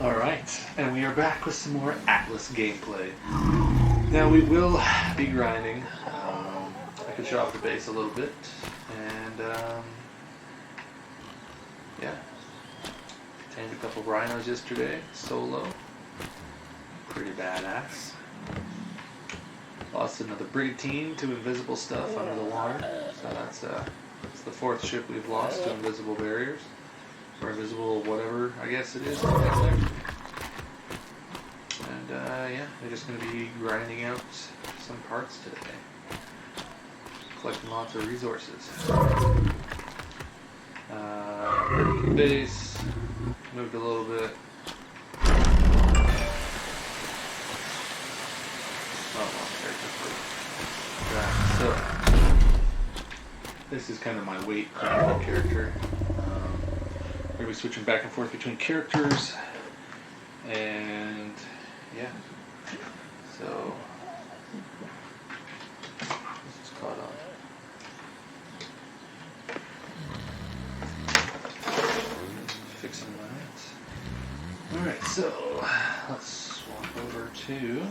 Alright, and we are back with some more Atlas gameplay. Now we will be grinding. I could show off the base a little bit, and yeah. Tamed a couple rhinos yesterday, solo. Pretty badass. Lost another brigantine to invisible stuff under the water, so that's the fourth ship we've lost to invisible barriers. Or invisible whatever, I guess it is. And yeah, we're just going to be grinding out some parts today. Collecting lots of resources. Base, moved a little bit. So, this is kind of my weight character. We're going to be switching back and forth between characters, and yeah, so this is caught on. Fixing that. Alright, so let's swap over to here.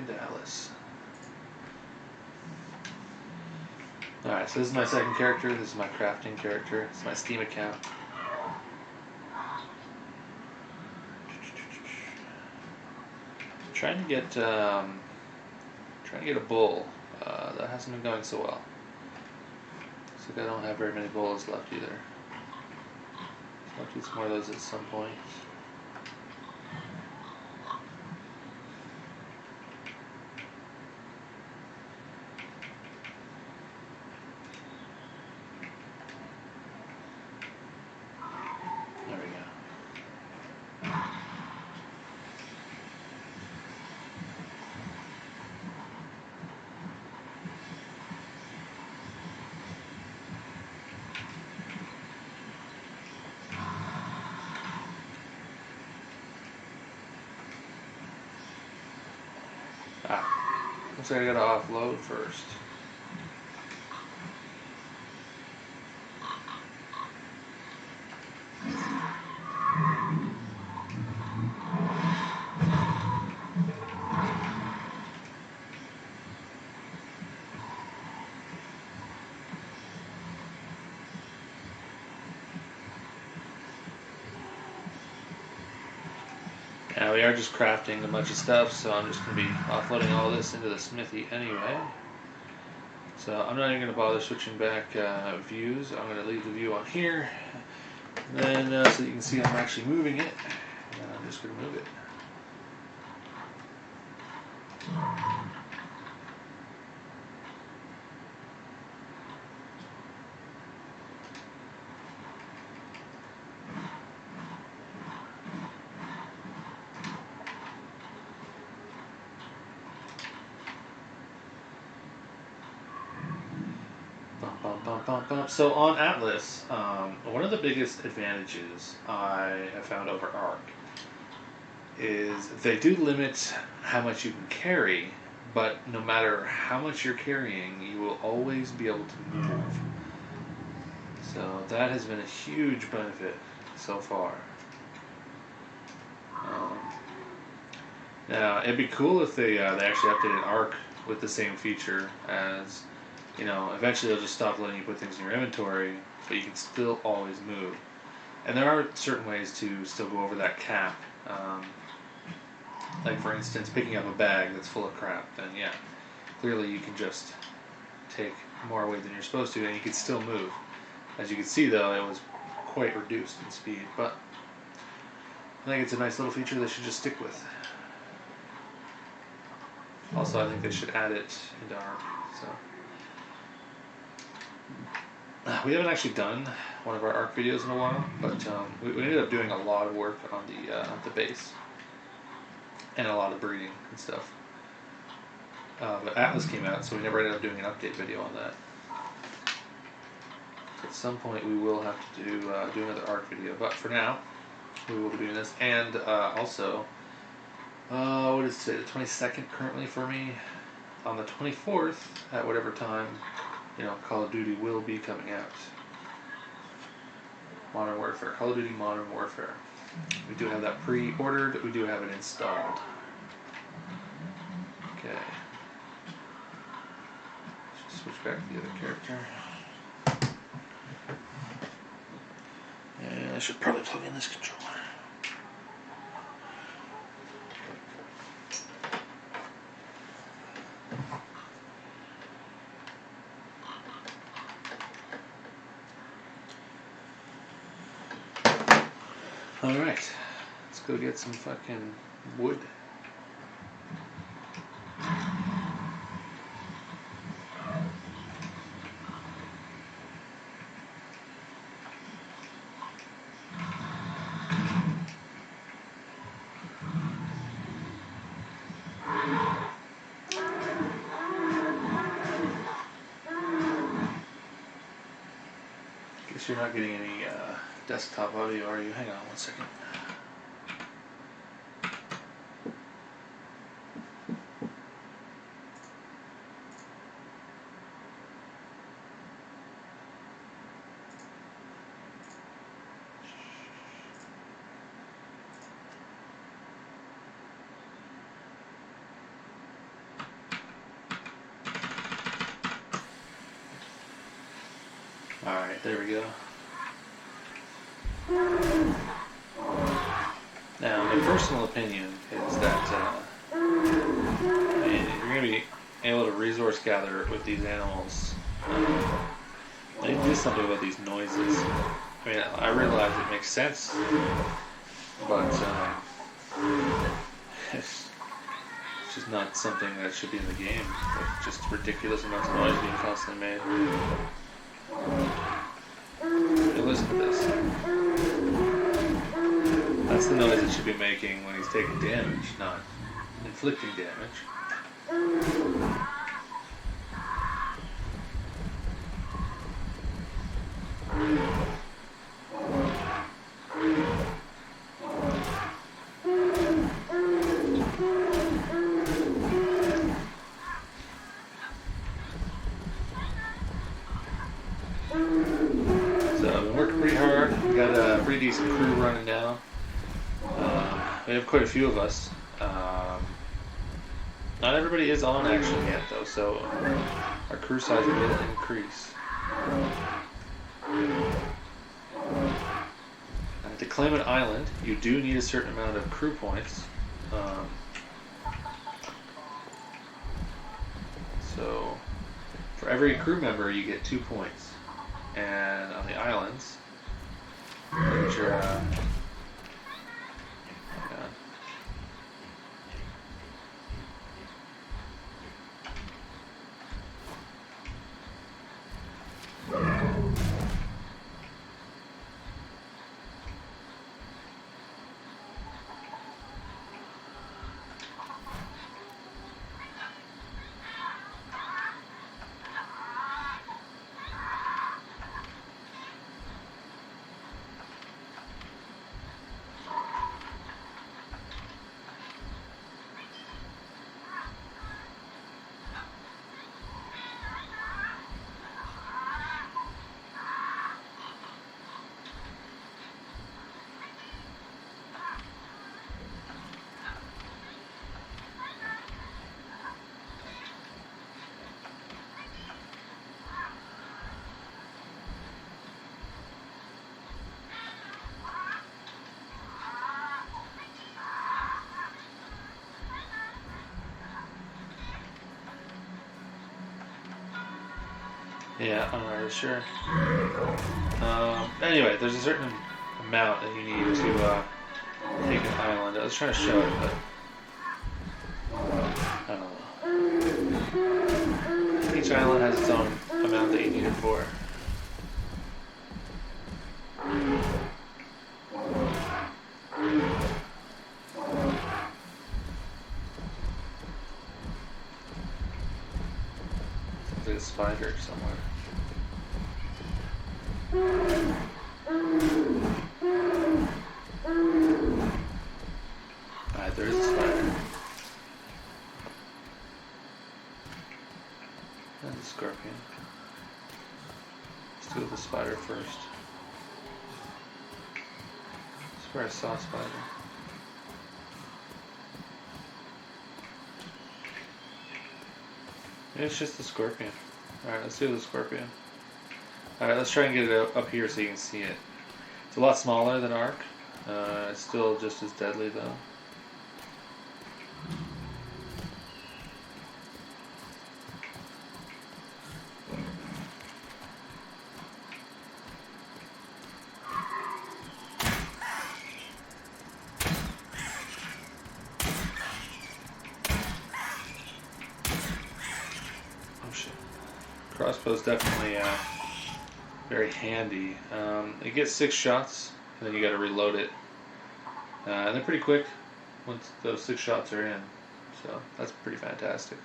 Dallas. Alright, so this is my second character. This is my crafting character. This is my Steam account. Trying to get a bull. That hasn't been going so well. Looks like I don't have very many bulls left either. So I'll do some more of those at some point. Looks like I gotta offload first. Yeah, we are just crafting a bunch of stuff, so I'm just going to be offloading all this into the smithy anyway. So I'm not even going to bother switching back views. I'm going to leave the view on here, and then so you can see I'm actually moving it, and I'm just going to move it. So on Atlas, one of the biggest advantages I have found over Ark is they do limit how much you can carry, but no matter how much you're carrying, you will always be able to move. So that has been a huge benefit so far. Now, it'd be cool if they actually updated Ark with the same feature as, eventually they'll just stop letting you put things in your inventory, but you can still always move. And there are certain ways to still go over that cap. Like, for instance, picking up a bag that's full of crap, then yeah, clearly you can just take more weight than you're supposed to, and you can still move. As you can see, though, it was quite reduced in speed, but I think it's a nice little feature they should just stick with. Also, I think they should add it into Ark. So we haven't actually done one of our Ark videos in a while, but we ended up doing a lot of work on the base and a lot of breeding and stuff. But Atlas came out, so we never ended up doing an update video on that. At some point, we will have to do another ARC video, but for now, we will be doing this. And also, what is today? The 22nd currently for me. On the 24th, at whatever time, Call of Duty will be coming out. Modern Warfare, Call of Duty Modern Warfare. We do have that pre-ordered. We do have it installed. Okay. Let's switch back to the other character. And I should probably plug in this controller. Alright, let's go get some fucking wood. Guess you're not getting any desktop audio, are you? Hang on one second. Alright, there we go. Now, my personal opinion is that you're going to be able to resource gather with these animals. They need to do something about these noises. I mean, I realize it makes sense, but it's just not something that should be in the game. Like, just ridiculous amounts of noise being constantly made. Hey, listen to this. That's the noise it should be making when he's taking damage, not inflicting damage. So I've been working pretty hard. We got a pretty decent crew running now. We have quite a few of us. Not everybody is on action yet, though, so our crew size will increase. To claim an island, you do need a certain amount of crew points. So, for every crew member, you get 2 points. And on the islands, which are yeah, I'm not really sure. Anyway, there's a certain amount that you need to take an island. I was trying to show it, but I don't know. Each island has its own amount that you need it for. There's like a spider somewhere. Alright, there is a spider. And a scorpion. Let's do the spider first. That's where I saw a spider. Maybe it's just the scorpion. Alright, let's do the scorpion. Alright, let's try and get it up here so you can see it. It's a lot smaller than Ark. It's still just as deadly though. Oh shit. Crossbow's definitely very handy. It gets 6 shots, and then you gotta reload it. And they're pretty quick once those 6 shots are in. So that's pretty fantastic.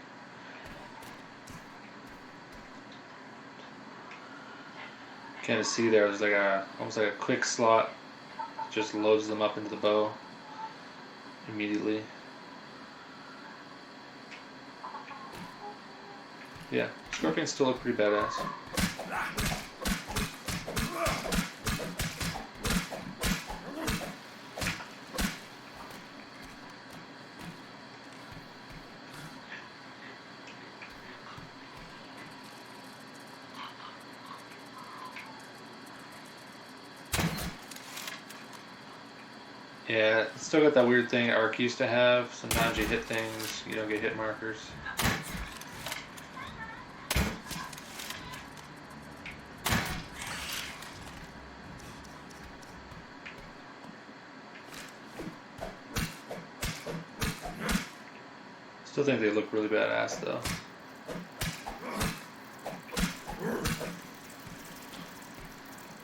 Kind of see there's like almost like a quick slot. Just loads them up into the bow immediately. Yeah, scorpions still look pretty badass. Yeah, it's still got that weird thing Ark used to have. Sometimes you hit things, you don't get hit markers. Still think they look really badass though.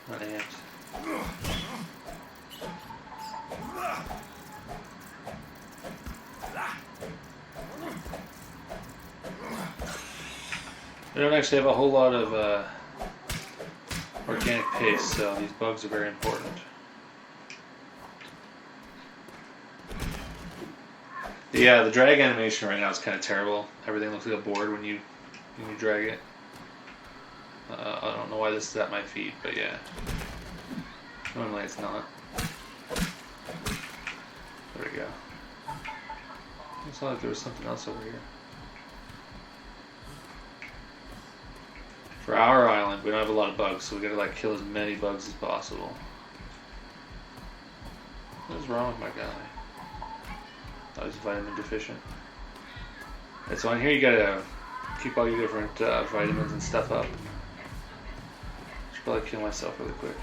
Not ants. They don't actually have a whole lot of organic paste, so these bugs are very important. Yeah, the drag animation right now is kind of terrible. Everything looks like a board when you drag it. I don't know why this is at my feet, but yeah. Normally it's not. There we go. It sounded like there was something else over here. For our island, we don't have a lot of bugs, so we gotta like kill as many bugs as possible. What is wrong with my guy? Oh, he's vitamin deficient. And so on here you gotta keep all your different vitamins and stuff up. Should probably kill myself really quick.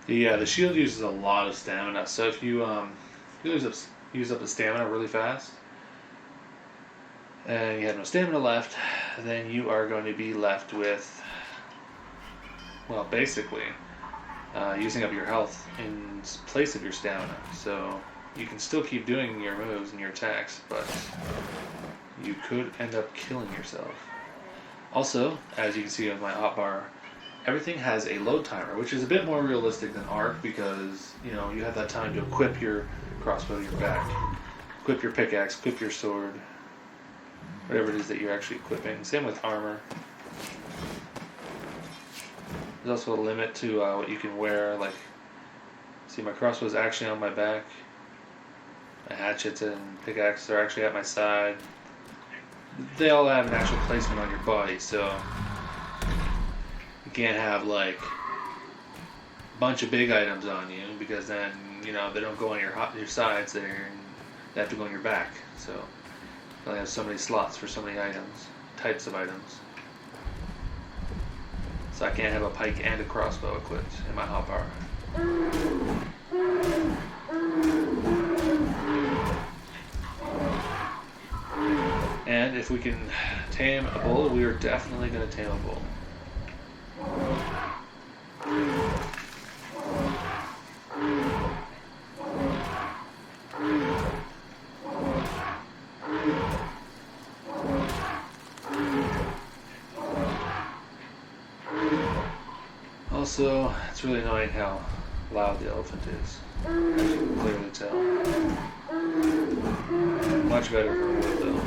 Yeah, the shield uses a lot of stamina, so if you use up the stamina really fast, and you have no stamina left, then you are going to be left with, well, basically, using up your health in place of your stamina. So you can still keep doing your moves and your attacks, but you could end up killing yourself. Also, as you can see on my hotbar, everything has a load timer, which is a bit more realistic than Ark because, you know, you have that time to equip your crossbow, your back, equip your pickaxe, equip your sword, whatever it is that you're actually equipping. Same with armor. There's also a limit to what you can wear. Like, see, my crossbow is actually on my back. My hatchets and pickaxes are actually at my side. They all have an actual placement on your body, so you can't have like a bunch of big items on you because then, you know, they don't go on your sides. They have to go on your back. So you only have so many slots for so many items, types of items. So I can't have a pike and a crossbow equipped in my hotbar. if we can tame a bull, we are definitely going to tame a bull. Also, it's really annoying how loud the elephant is, as you can clearly tell. Much better for wood though.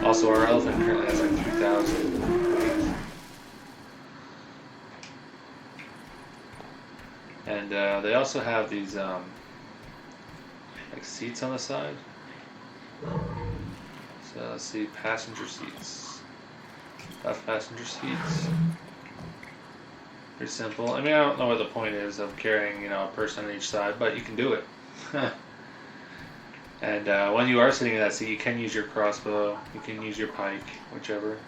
Also, our elephant currently has like 3,000 weight. And they also have these like seats on the side. So let's see, passenger seats. Left passenger seats. Pretty simple. I mean, I don't know what the point is of carrying, you know, a person on each side, but you can do it. And when you are sitting in that seat, you can use your crossbow, you can use your pike, whichever.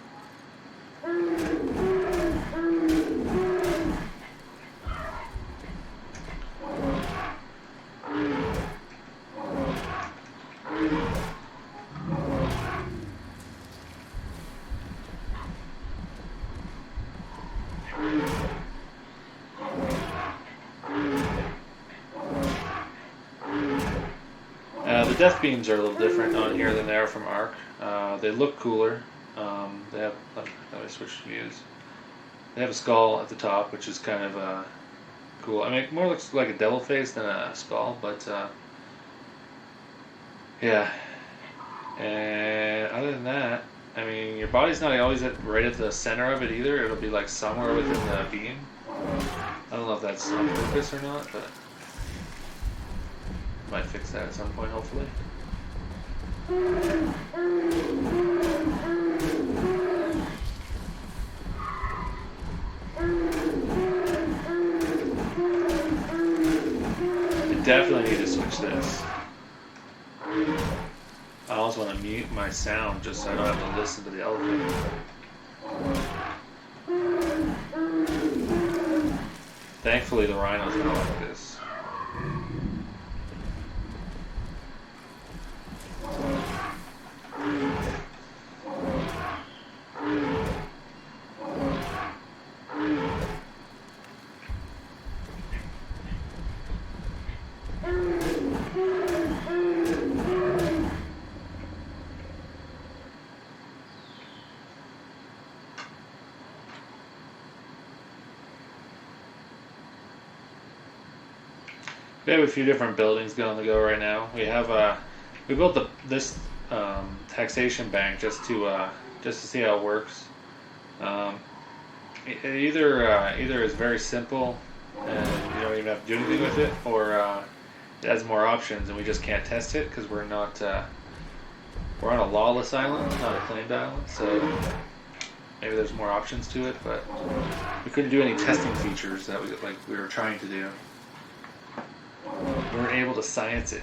The death beams are a little different on here than they are from Ark. They look cooler. They have, how do I switch views? They have a skull at the top, which is kind of cool. I mean, it more looks like a devil face than a skull, but yeah. And other than that, I mean, your body's not always right at the center of it either. It'll be like somewhere within the beam. I don't know if that's on purpose or not, but might fix that at some point, hopefully. I definitely need to switch this. I also want to mute my sound just so I don't have to listen to the elephant. Thankfully, the rhino's not like this. We have a few different buildings going on the go right now. We have we built this taxation bank just to see how it works. Either is very simple and you don't even have to do anything with it, or it has more options and we just can't test it because we're not we're on a lawless island, not a claimed island. So maybe there's more options to it, but we couldn't do any testing features that we were trying to do. We weren't able to science it.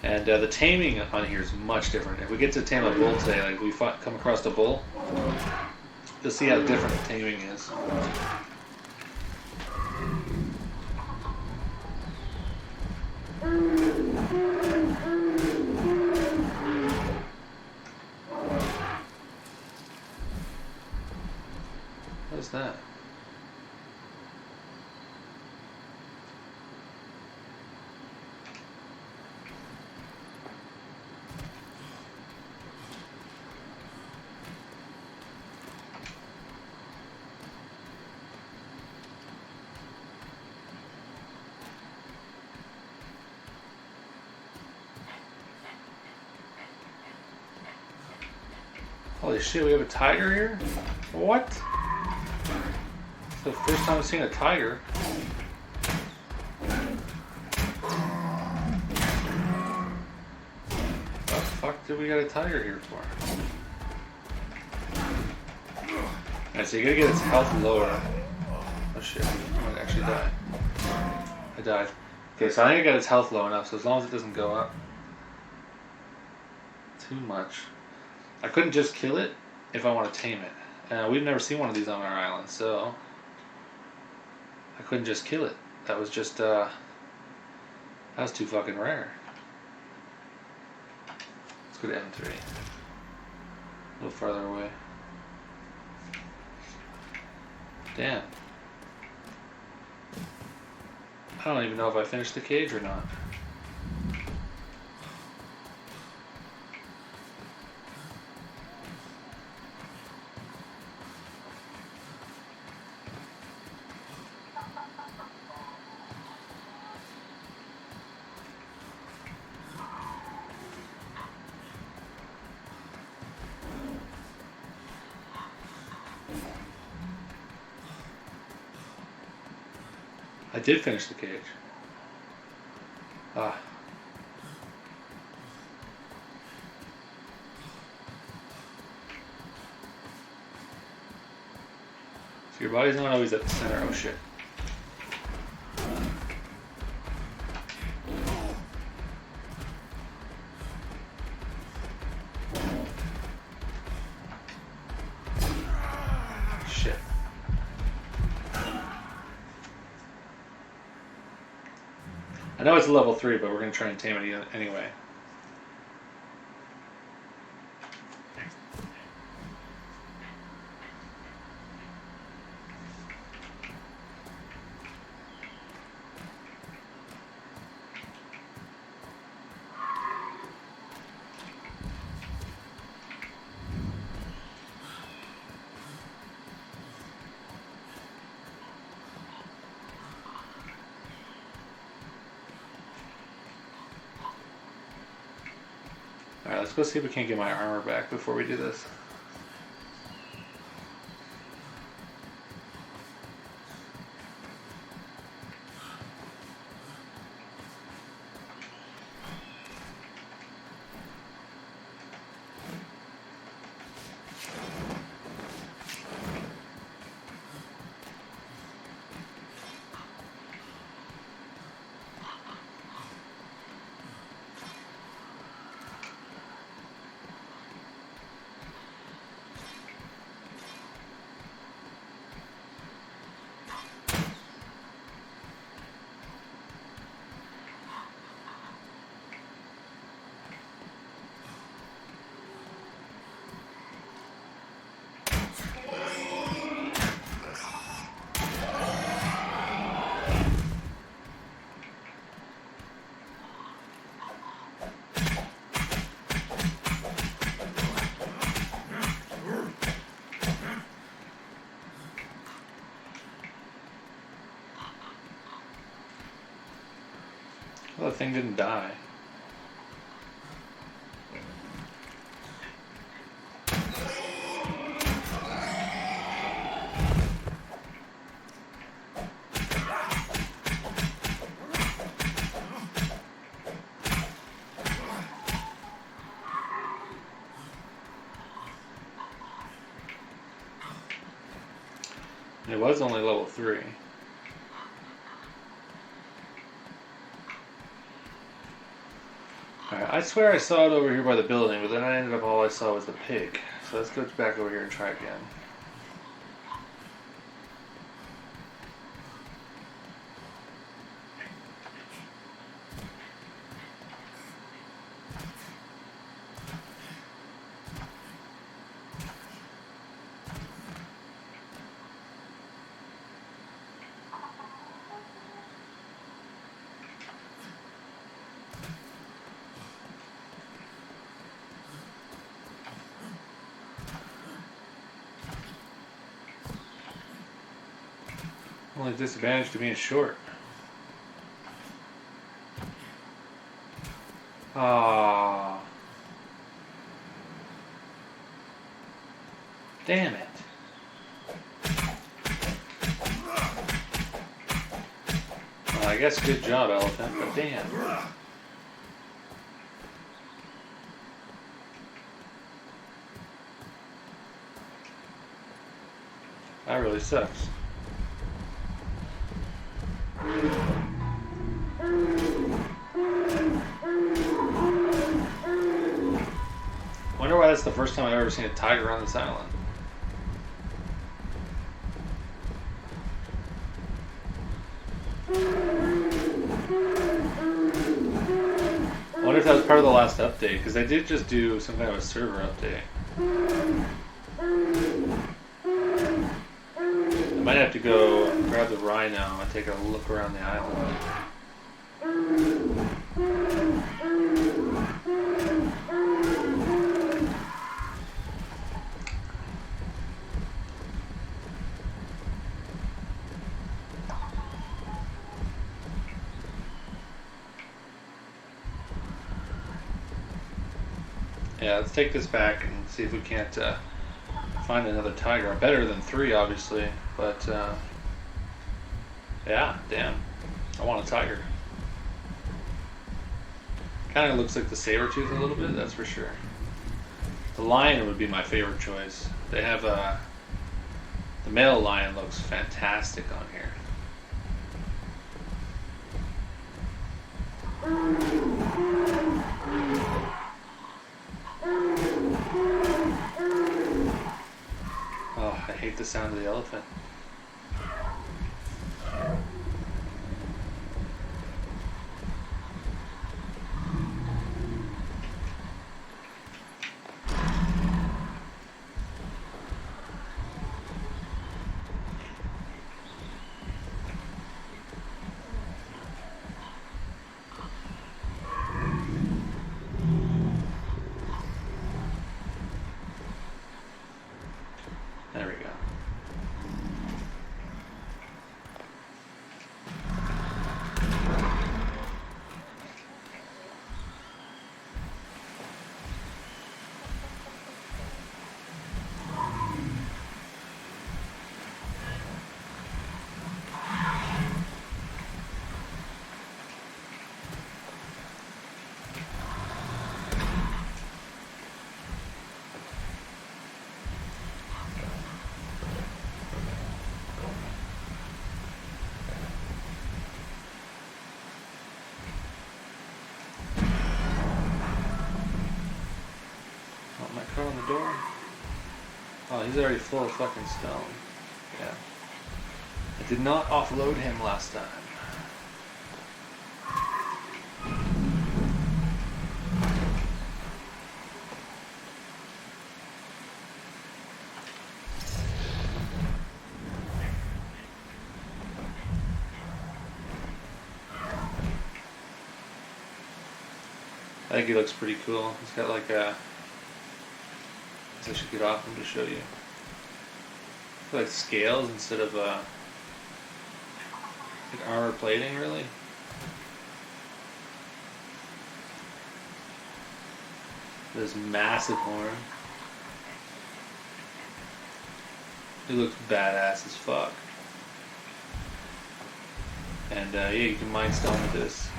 And the taming on here is much different. If we get to tame a bull today, like we come across a bull, you'll see how different the taming is. What's that? Holy shit, we have a tiger here? What? It's the first time I've seen a tiger. What the fuck did we get a tiger here for? Alright, so you gotta get its health lower. Oh shit, I might actually die. I died. Okay, so I think I got its health low enough, so as long as it doesn't go up too much. I couldn't just kill it if I want to tame it. We've never seen one of these on our island, so I couldn't just kill it. That was just, that was too fucking rare. Let's go to M3. A little farther away. Damn. I don't even know if I finished the cage or not. I did finish the cage. Ah. So your body's not always at the center. Oh shit. Shit. I know it's a level 3, but we're going to try and tame it anyway. Alright, let's go see if we can't get my armor back before we do this. Well, the thing didn't die. It was only level 3. Alright, I swear I saw it over here by the building, but then I ended up all I saw was the pig. So let's go back over here and try again. Only disadvantage to being short. Ah, damn it. Well, I guess good job, elephant, but damn. That really sucks. Wonder why that's the first time I've ever seen a tiger on this island. I wonder if that was part of the last update, because they did just do some kind of a server update. I might have to go grab the rhino and take a look around the island. Yeah, let's take this back and see if we can't find another tiger. Better than 3, obviously, but yeah, damn. I want a tiger. Kind of looks like the saber-tooth a little bit, that's for sure. The lion would be my favorite choice. They have the male lion looks fantastic on here. Oh, I hate the sound of the elephant. There we go. On the door. Oh, he's already full of fucking stone. Yeah. I did not offload him last time. I think he looks pretty cool. He's got like a... I should get off him to show you. Like scales instead of like armor plating, really. This massive horn. It looks badass as fuck. And yeah, you can mine stone with this.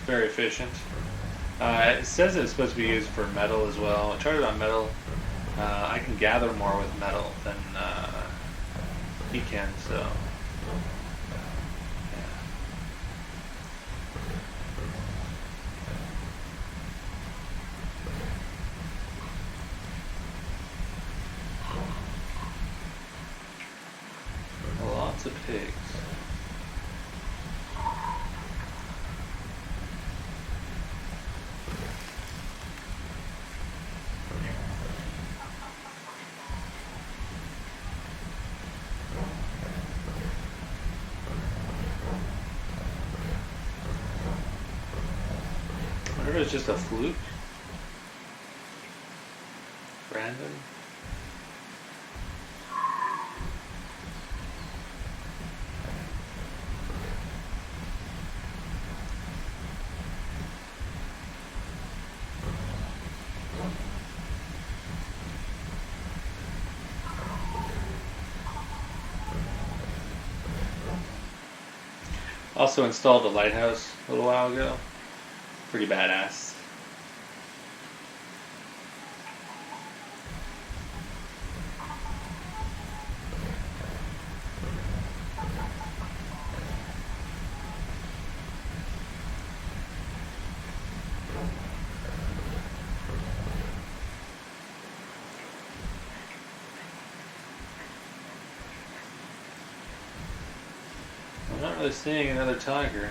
Very efficient. It says it's supposed to be used for metal as well. I tried it on metal. I can gather more with metal than he can, so. Yeah. Lots of pigs. It's just a fluke. Random. Also installed a lighthouse a little while ago. Pretty badass. Not really seeing another tiger.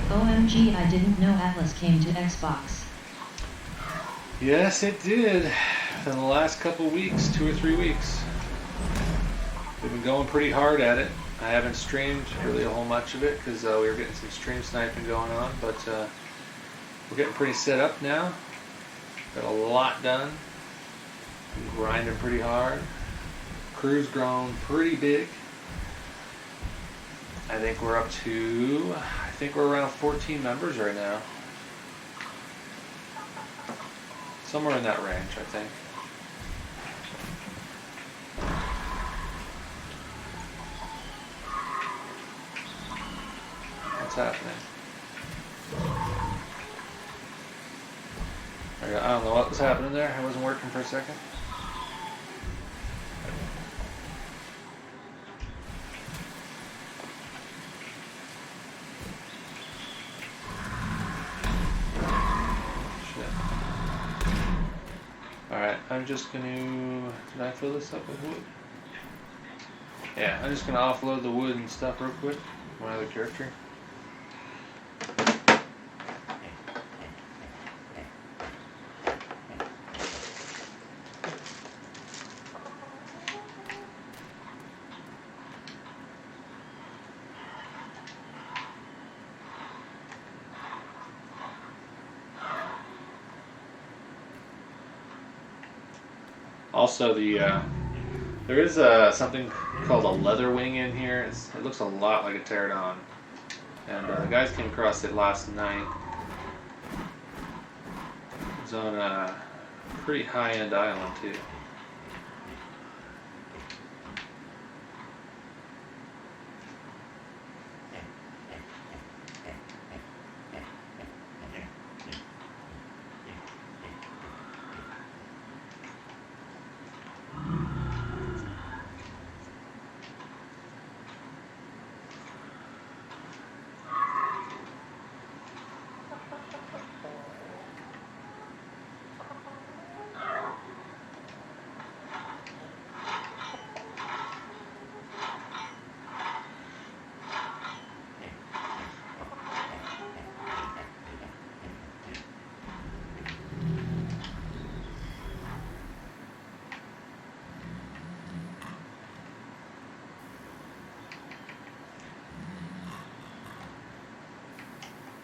OMG, I didn't know Atlas came to Xbox. Yes, it did. In the last couple weeks, 2 or 3 weeks. We've been going pretty hard at it. I haven't streamed really a whole much of it because we were getting some stream sniping going on, but we're getting pretty set up now. Got a lot done. Been grinding pretty hard. Crew's grown pretty big. I think we're around 14 members right now. Somewhere in that range, I think. What's happening? I don't know what was happening there. I wasn't working for a second. Alright, I'm just gonna... Did I fill this up with wood? Yeah, I'm just gonna offload the wood and stuff real quick. My other character. Also, there is something called a leather wing in here. It looks a lot like a pterodon, and the guys came across it last night. It's on a pretty high-end island too.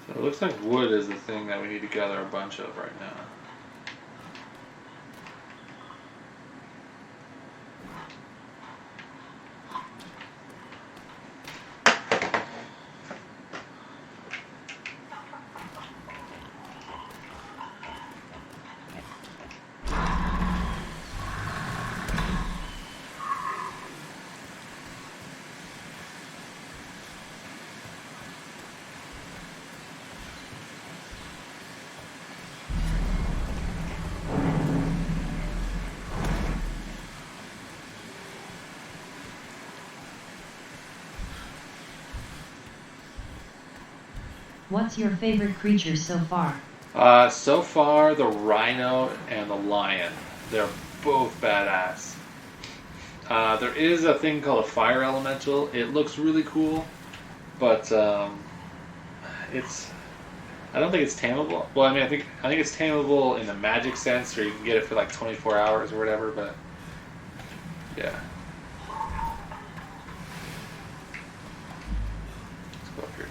So it looks like wood is the thing that we need to gather a bunch of right now. What's your favorite creature so far? So far, the rhino and the lion. They're both badass. There is a thing called a fire elemental. It looks really cool, but it's... I don't think it's tameable. Well, I mean, I think it's tameable in the magic sense, or you can get it for like 24 hours or whatever, but yeah. Let's go up here too.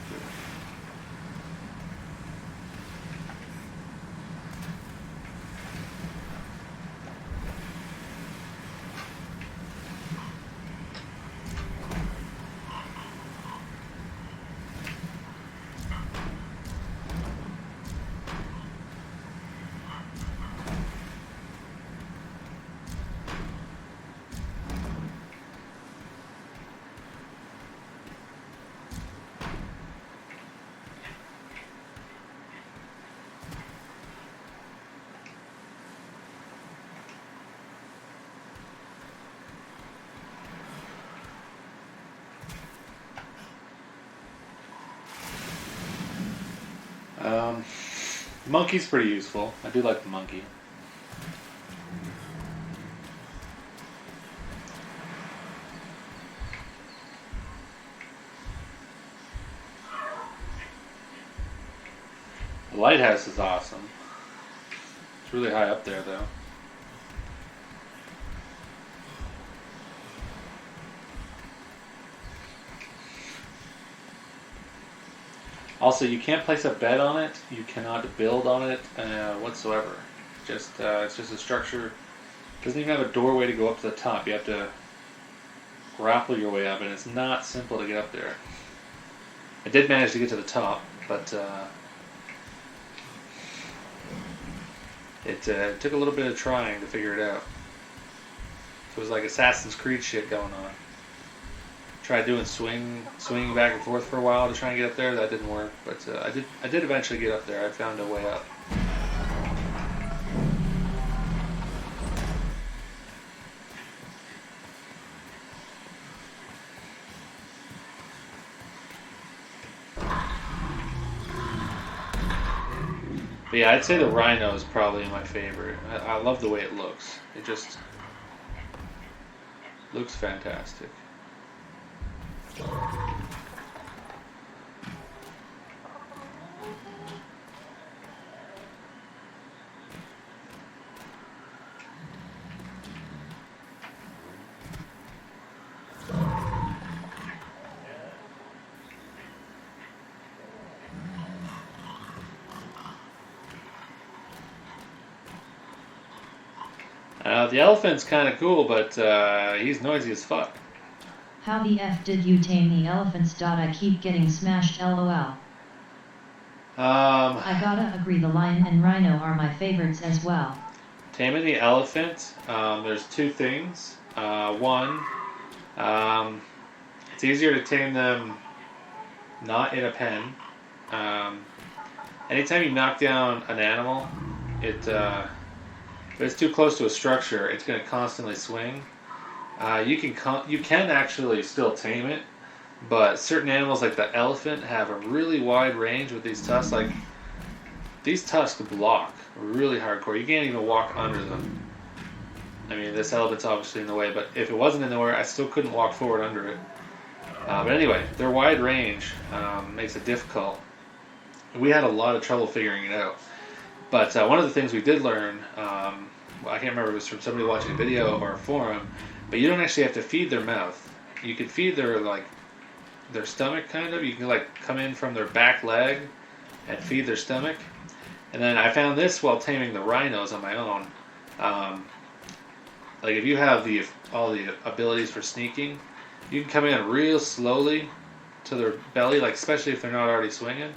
Monkey's pretty useful. I do like the monkey. The lighthouse is awesome. It's really high up there, though. Also, you can't place a bed on it. You cannot build on it whatsoever. It's just a structure. It doesn't even have a doorway to go up to the top. You have to grapple your way up, and it's not simple to get up there. I did manage to get to the top, but it took a little bit of trying to figure it out. It was like Assassin's Creed shit going on. Tried doing swinging back and forth for a while to try and get up there. That didn't work, but I did eventually get up there. I found a way up. But yeah, I'd say the Rhino is probably my favorite. I love the way it looks. It just looks fantastic. The elephant's kind of cool, but he's noisy as fuck. How the F did you tame the elephants? I keep getting smashed, lol. I gotta agree, the lion and rhino are my favorites as well. Taming the elephant, there's two things. One, it's easier to tame them not in a pen. Anytime you knock down an animal, if it's too close to a structure, it's going to constantly swing. You can actually still tame it, but certain animals like the elephant have a really wide range with these tusks. Like, these tusks block really hardcore. You can't even walk under them. I mean, this elephant's obviously in the way, but if it wasn't in the way, I still couldn't walk forward under it. But anyway, their wide range makes it difficult. We had a lot of trouble figuring it out. But one of the things we did learn, I can't remember if it was from somebody watching a video or a forum, but you don't actually have to feed their mouth. You can feed their stomach, kind of. You can come in from their back leg and feed their stomach. And then I found this while taming the rhinos on my own. If you have all the abilities for sneaking, you can come in real slowly to their belly, especially if they're not already swinging.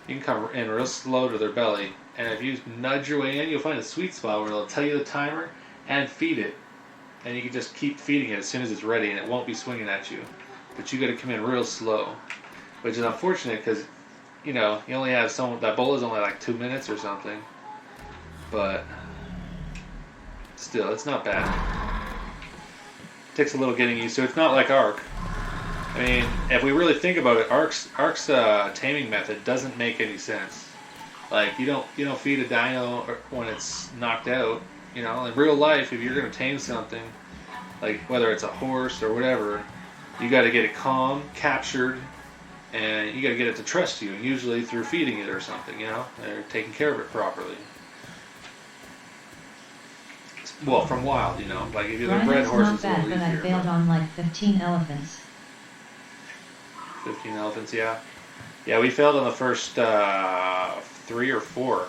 You can come in real slow to their belly, and if you nudge your way in, you'll find a sweet spot where it'll tell you the timer and feed it. And you can just keep feeding it as soon as it's ready, and it won't be swinging at you. But you got to come in real slow, which is unfortunate because, you only have that bowl is only 2 minutes or something. But still, it's not bad. It takes a little getting used to. It's not like Ark. I mean, if we really think about it, Ark's taming method doesn't make any sense. You don't feed a dino when it's knocked out. In real life, if you're going to tame something, whether it's a horse or whatever, you got to get it calm, captured, and you got to get it to trust you. Usually through feeding it or something. They're taking care of it properly. Well, from wild, if you're the red horse, not bad, but I failed on 15 elephants. 15 elephants, yeah. Yeah, we failed on the first 3 or 4.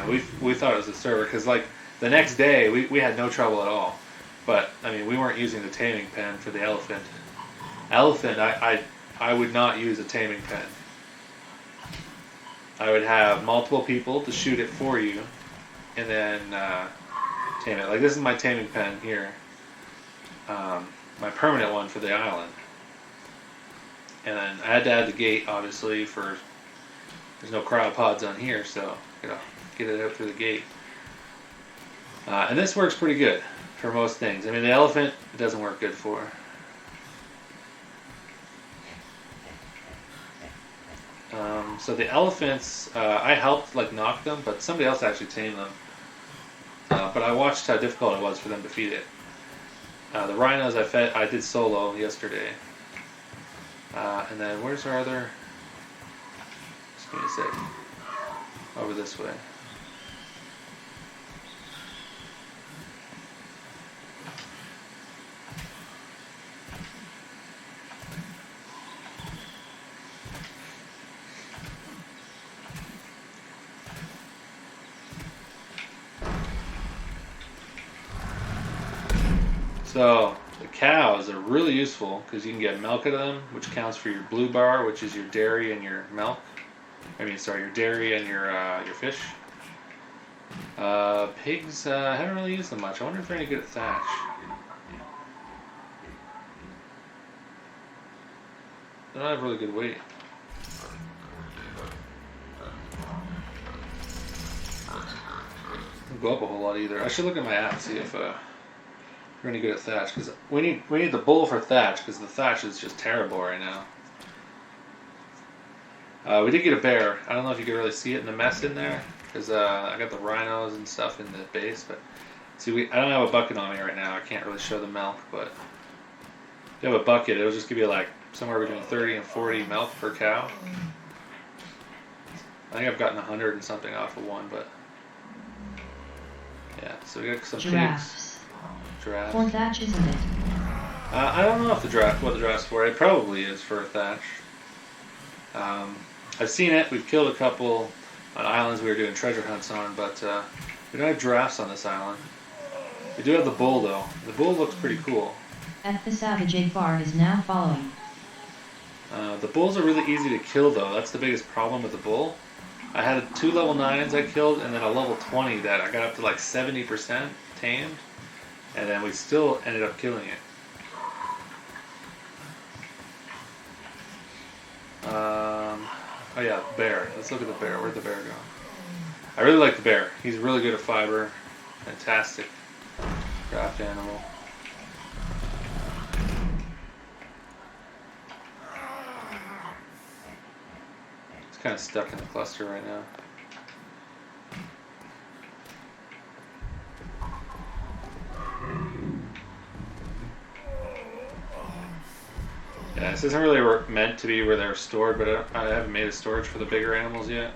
We thought it was a server because the next day we had no trouble at all. But I mean, we weren't using the taming pen for the elephant. Elephant, I would not use a taming pen. I would have multiple people to shoot it for you, and then tame it. This is my taming pen here, my permanent one for the island. And then I had to add the gate, obviously, there's no cryopods on here, so get it out through the gate. And this works pretty good for most things. I mean, the elephant, it doesn't work good for. So the elephants, I helped like knock them, but somebody else actually tamed them. But I watched how difficult it was for them to feed it. The rhinos I did solo yesterday. And then where's our other? Just give me a sec. Over this way. So the cows are really useful because you can get milk out of them, which counts for your blue bar, which is your dairy and your milk. Your dairy and your fish. Pigs, I haven't really used them much. I wonder if they're any good at thatch. They don't have really good weight. Don't go up a whole lot either. I should look at my app and see if they're any good at thatch, because we need the bull for thatch, because the thatch is just terrible right now. We did get a bear. I don't know if you can really see it in the mess in there, because I got the rhinos and stuff in the base, but see, I don't have a bucket on me right now. I can't really show the milk, but if you have a bucket, it'll just give you like somewhere between 30 and 40 milk per cow. I think I've gotten 100 and something off of one, but yeah, so we got some pigs. Giraffes. For thatch, isn't it? I don't know if what the giraffe's for. It probably is for thatch. I've seen it. We've killed a couple on islands we were doing treasure hunts on, but we don't have giraffes on this island. We do have the bull, though. The bull looks pretty cool. At the Savage Egg Bar is now following. The bulls are really easy to kill, though. That's the biggest problem with the bull. I had 2 level 9s I killed, and then a level 20 that I got up to like 70% tamed, and then we still ended up killing it. Oh yeah, bear. Let's look at the bear. Where'd the bear go? I really like the bear. He's really good at fiber. Fantastic craft animal. It's kind of stuck in the cluster right now. Yeah, this isn't really meant to be where they're stored, but I haven't made a storage for the bigger animals yet.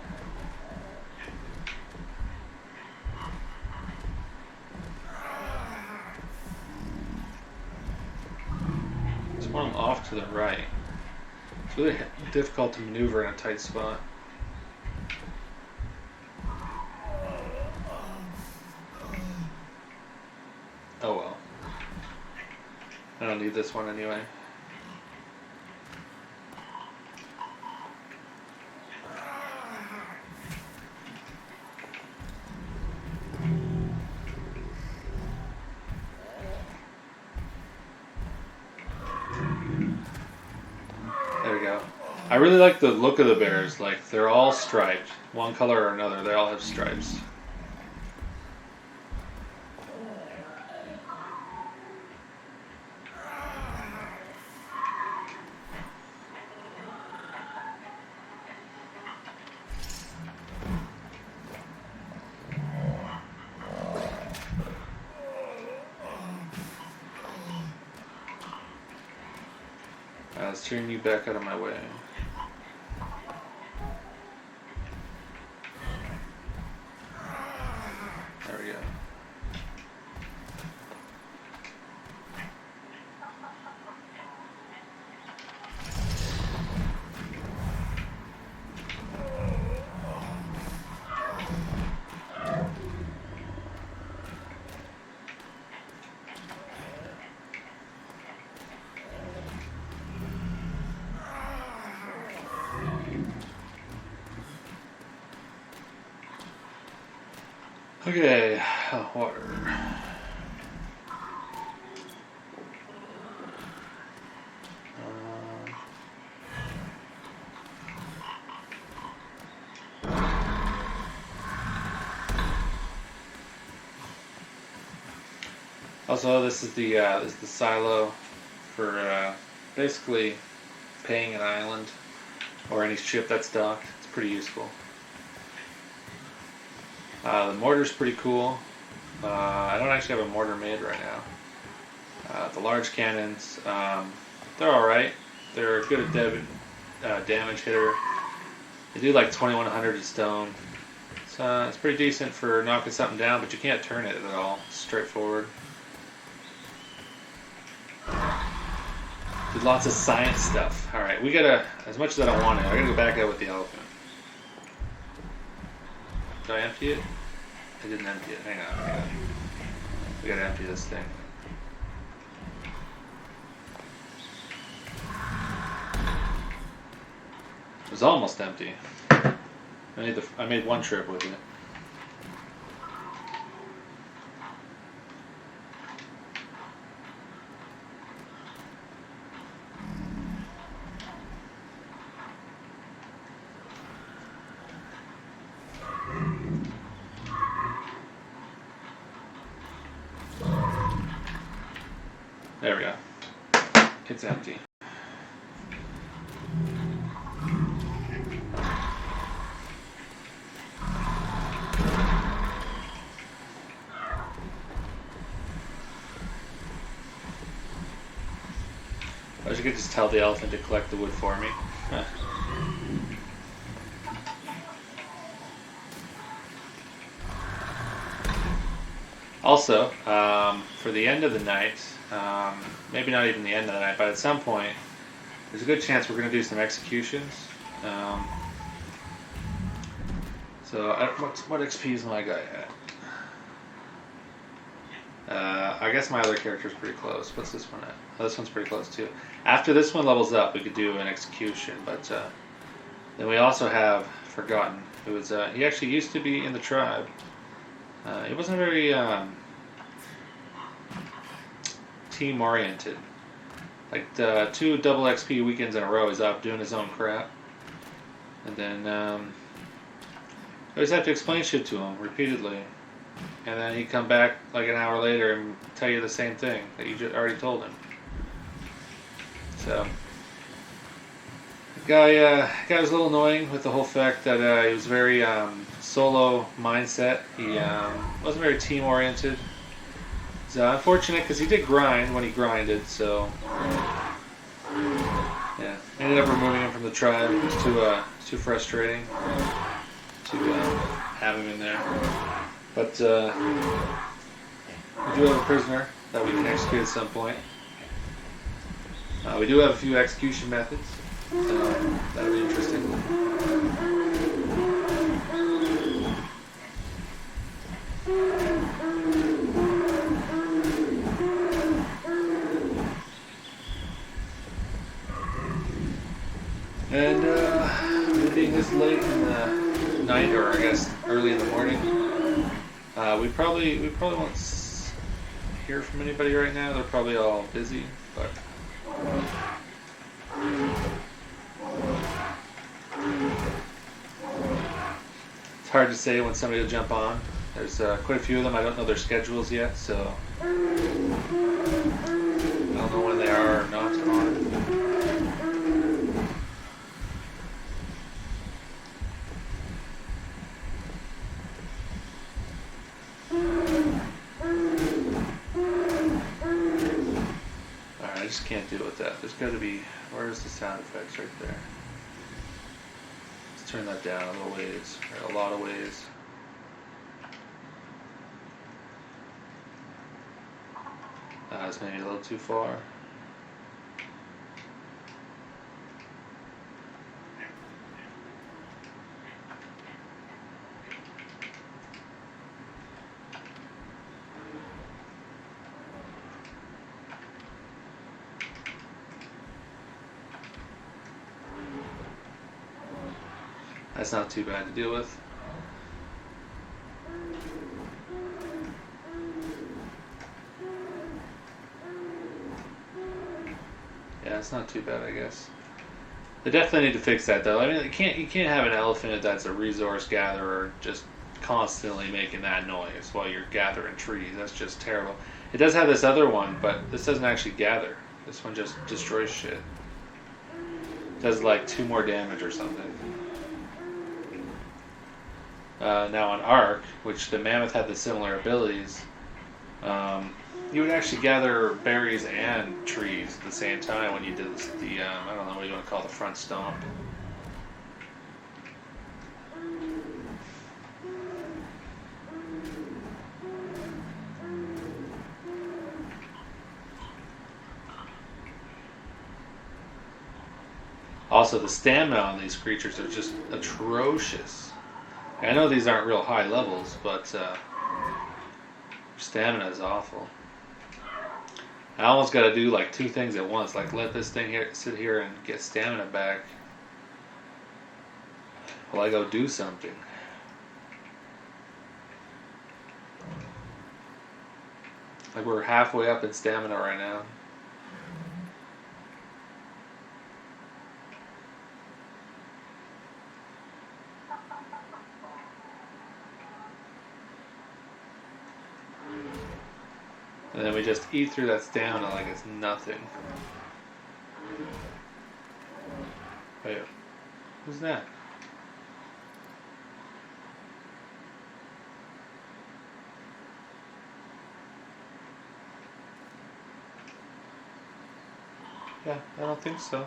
Just want them off to the right. It's really difficult to maneuver in a tight spot. Oh well. I don't need this one anyway. There we go. I really like the look of the bears. Like, they're all striped. One color or another. They all have stripes. Let's turn you back out of my way. There we go. Okay, water. Also, this is the silo for basically paying an island or any ship that's docked. It's pretty useful. The mortar's pretty cool. I don't actually have a mortar made right now. The large cannons, they're alright. They're good at damage hitter. They do like 2100 a stone. It's pretty decent for knocking something down, but you can't turn it at all. It's straightforward. Did lots of science stuff. Alright, we gotta, as much as I don't want it, I gotta go back out with the elephant. Did I empty it? I didn't empty it. Hang on. We gotta empty this thing. It was almost empty. I made one trip with it. There we go. It's empty. I wish I could just tell the elephant to collect the wood for me. Also, for the end of the night, maybe not even the end of the night, but at some point, there's a good chance we're going to do some executions. So, what XP is my guy at? I guess my other character's pretty close. What's this one at? Oh, this one's pretty close too. After this one levels up, we could do an execution, but then we also have Forgotten, who is, he actually used to be in the tribe. He wasn't very team-oriented. Like, the 2 double XP weekends in a row, he's off doing his own crap. And then, you always have to explain shit to him repeatedly. And then he'd come back like an hour later and tell you the same thing that you just already told him. So, the guy was a little annoying with the whole fact that he was very solo mindset. He wasn't very team oriented. It's unfortunate because he did grind when he grinded, so yeah, ended up removing him from the tribe. It was too frustrating to have him in there. But we do have a prisoner that we can execute at some point. We do have a few execution methods. That'll be interesting. And being this late in the night, or I guess early in the morning, we probably won't hear from anybody right now. They're probably all busy, but it's hard to say when somebody will jump on. There's quite a few of them. I don't know their schedules yet, so I don't know when they are or not on. Alright, I just can't deal with that. There's got to be... Where's the sound effects right there? Let's turn that down a little ways, or a lot of ways. It's maybe a little too far. That's not too bad to deal with. Yeah, it's not too bad, I guess. They definitely need to fix that, though. I mean, you can't have an elephant that's a resource gatherer just constantly making that noise while you're gathering trees. That's just terrible. It does have this other one, but this doesn't actually gather. This one just destroys shit. It does like 2 more damage or something. Now on Ark, which the mammoth had the similar abilities, you would actually gather berries and trees at the same time when you did the I don't know what you want to call the front stomp. Also, the stamina on these creatures are just atrocious. I know these aren't real high levels, but stamina is awful. I almost got to do like two things at once, like let this thing here sit here and get stamina back while I go do something. Like we're halfway up in stamina right now. And then we just eat through that stamina like it's nothing. Wait, who's that? Yeah, I don't think so.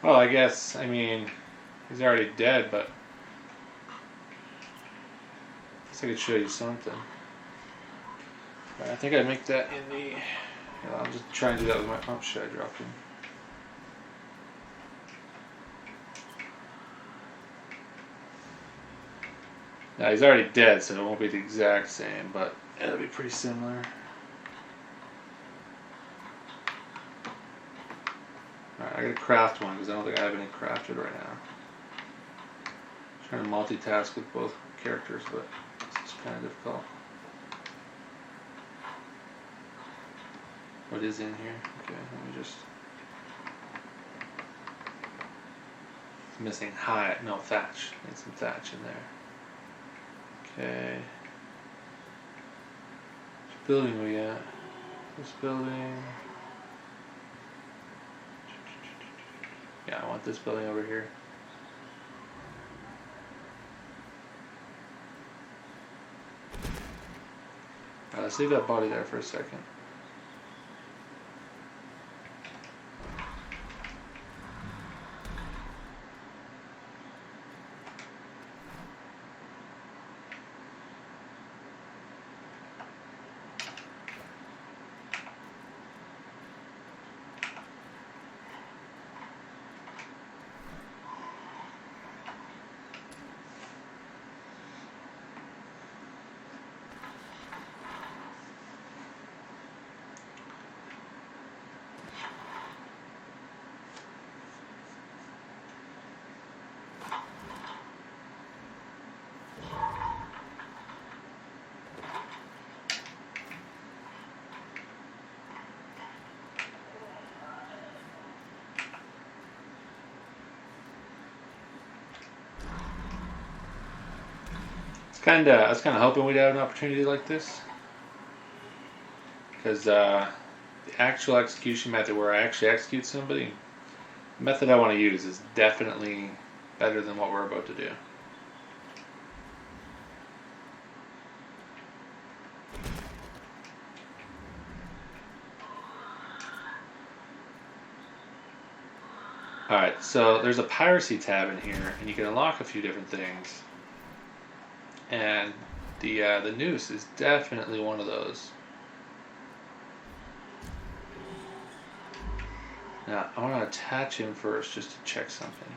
Well, I guess, I mean, he's already dead, but I guess I could show you something. I think I make that in the... I'll just try and do that with my... Oh, shit, I dropped him. Now, he's already dead, so it won't be the exact same, but it'll be pretty similar. Alright, I gotta craft one, because I don't think I have any crafted right now. I'm trying to multitask with both characters, but it's kind of difficult. What is in here? Okay, let me just... It's missing thatch. Need some thatch in there. Okay. Which building we at? This building. Yeah, I want this building over here. Alright, let's leave that body there for a second. I was kind of hoping we'd have an opportunity like this, because the actual execution method where I actually execute somebody, the method I want to use is definitely better than what we're about to do. Alright, so there's a piracy tab in here, and you can unlock a few different things. And the noose is definitely one of those. Now, I want to attach him first just to check something.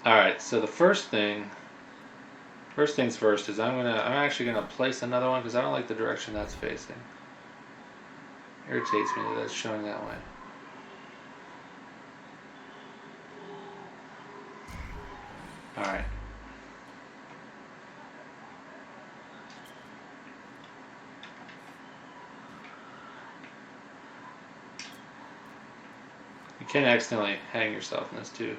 Alright, so the first things first is I'm actually gonna place another one because I don't like the direction that's facing. Irritates me that that's showing that way. Alright. You can accidentally hang yourself in this too.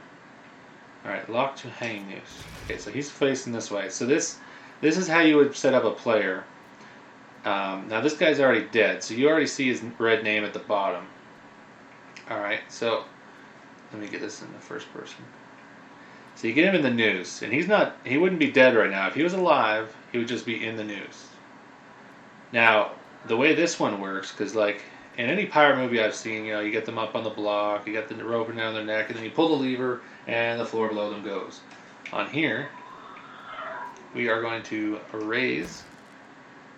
Alright, lock to hanging noose. Okay, so he's facing this way. So this is how you would set up a player. Now this guy's already dead, so you already see his red name at the bottom. Alright, so let me get this in the first person. So you get him in the noose, and he wouldn't be dead right now. If he was alive, he would just be in the noose. Now, the way this one works, because like in any pirate movie I've seen, you get them up on the block, you get the rope down their neck, and then you pull the lever, and the floor below them goes. On here, we are going to raise,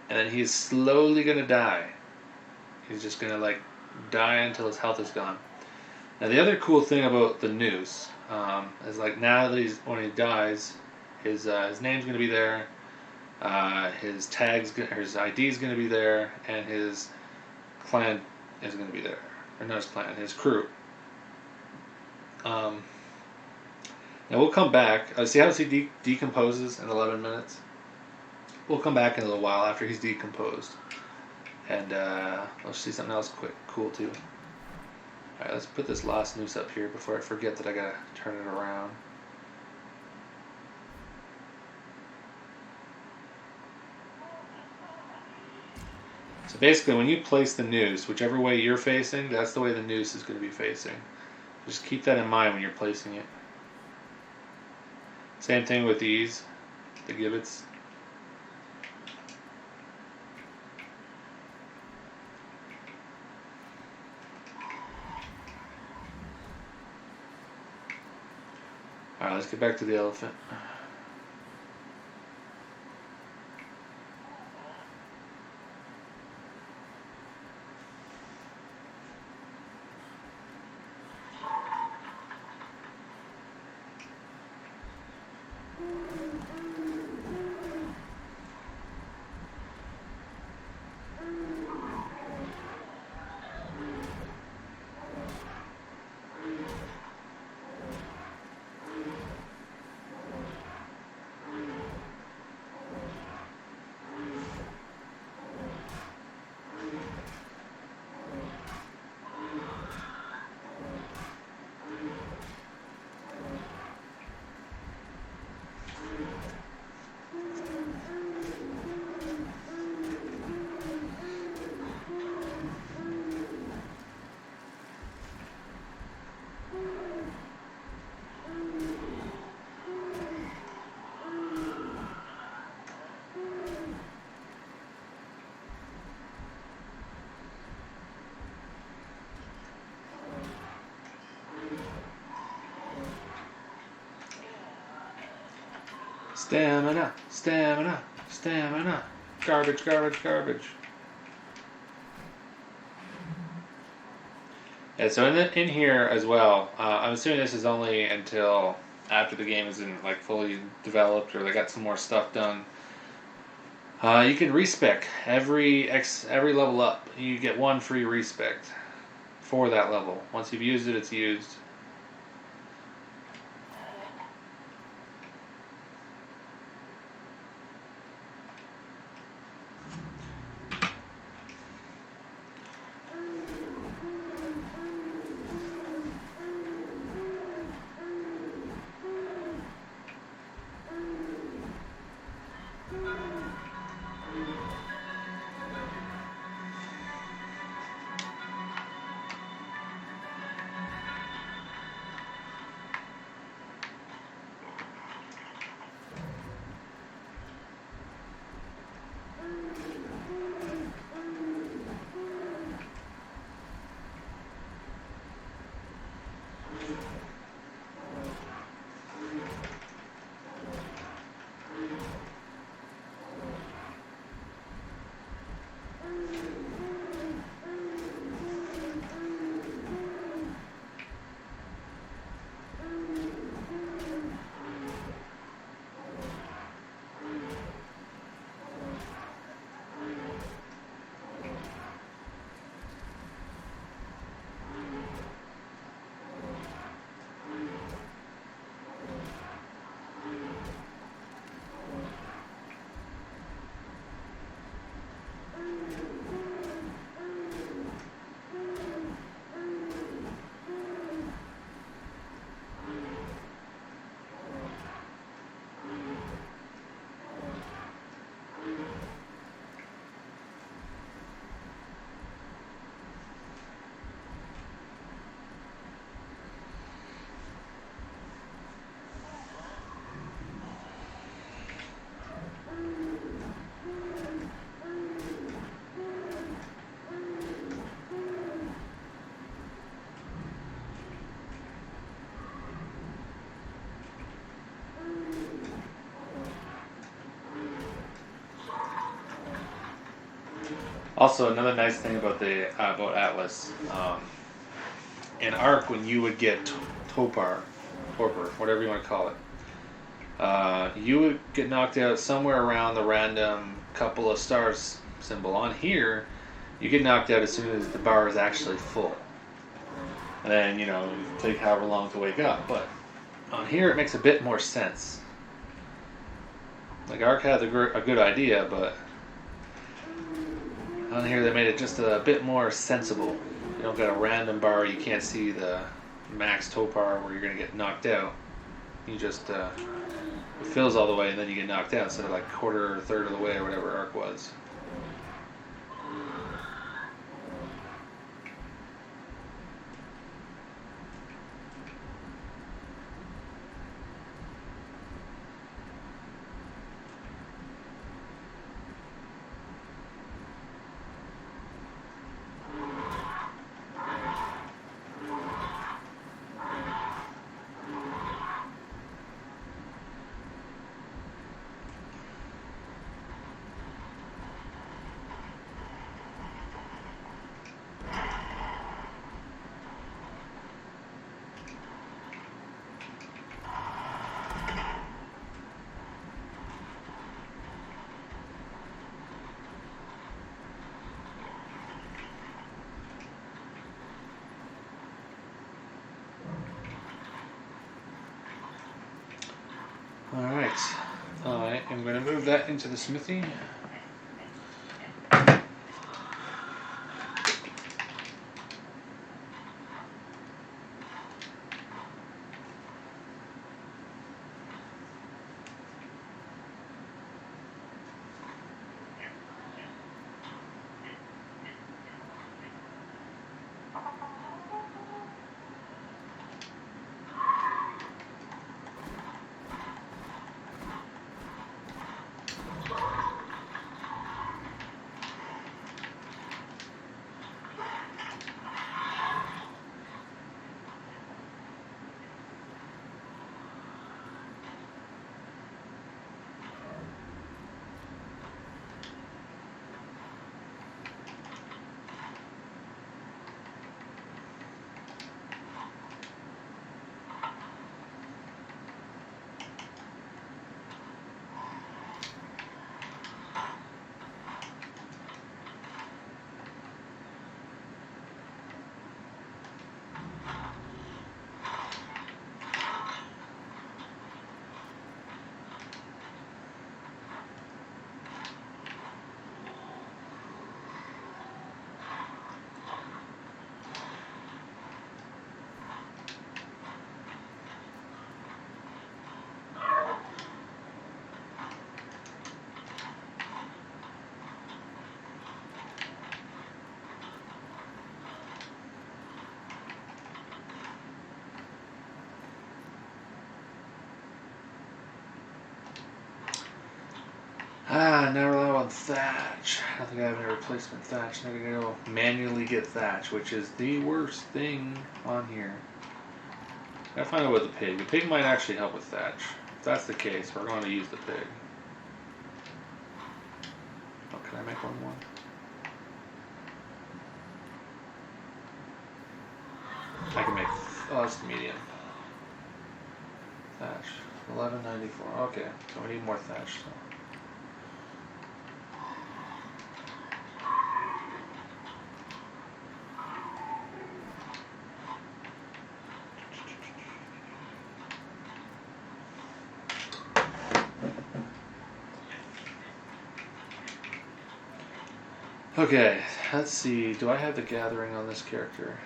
and then he's slowly going to die. He's just going to like die until his health is gone. Now the other cool thing about the noose is like now that when he dies, his name's going to be there, his ID is going to be there, and his clan is going to be there, or not his clan, his crew. Now we'll come back. See how he decomposes in 11 minutes? We'll come back in a little while after he's decomposed. And let's see something else cool too. Alright, let's put this last noose up here before I forget that I gotta turn it around. So basically when you place the noose, whichever way you're facing, that's the way the noose is going to be facing. Just keep that in mind when you're placing it. Same thing with these, the gibbets. Alright, let's get back to the elephant. Stamina, stamina, stamina. Garbage, garbage, garbage. Yeah, so in here as well, I'm assuming this is only until after the game is fully developed or they got some more stuff done. You can respec every level up. You get one free respec for that level. Once you've used it, it's used. Also, another nice thing about Atlas, in Arc, when you would get Torpor, whatever you want to call it, you would get knocked out somewhere around the random couple of stars symbol. On here, you get knocked out as soon as the bar is actually full. And then, take however long to wake up. But on here, it makes a bit more sense. Like, Arc had a good idea, but on here they made it just a bit more sensible. You don't got a random bar, you can't see the max Topar where you're going to get knocked out. You just, it fills all the way and then you get knocked out instead of like quarter or third of the way or whatever Arc was. Alright, I am going to move that into the smithy. Now rely on Thatch. I don't think I have any replacement Thatch. I'm gonna go manually get Thatch, which is the worst thing on here. Gotta find out what the pig. The pig might actually help with Thatch. If that's the case, we're going to use the pig. Oh, can I make one more? I can make. Oh, it's the medium. Thatch. 1194. Okay, so we need more Thatch. So. Okay, let's see. Do I have the gathering on this character?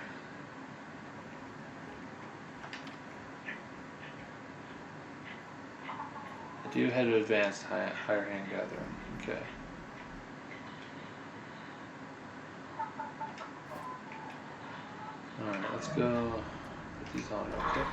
I do have advanced higher hand gathering. Okay. Alright, let's go put these on real quick.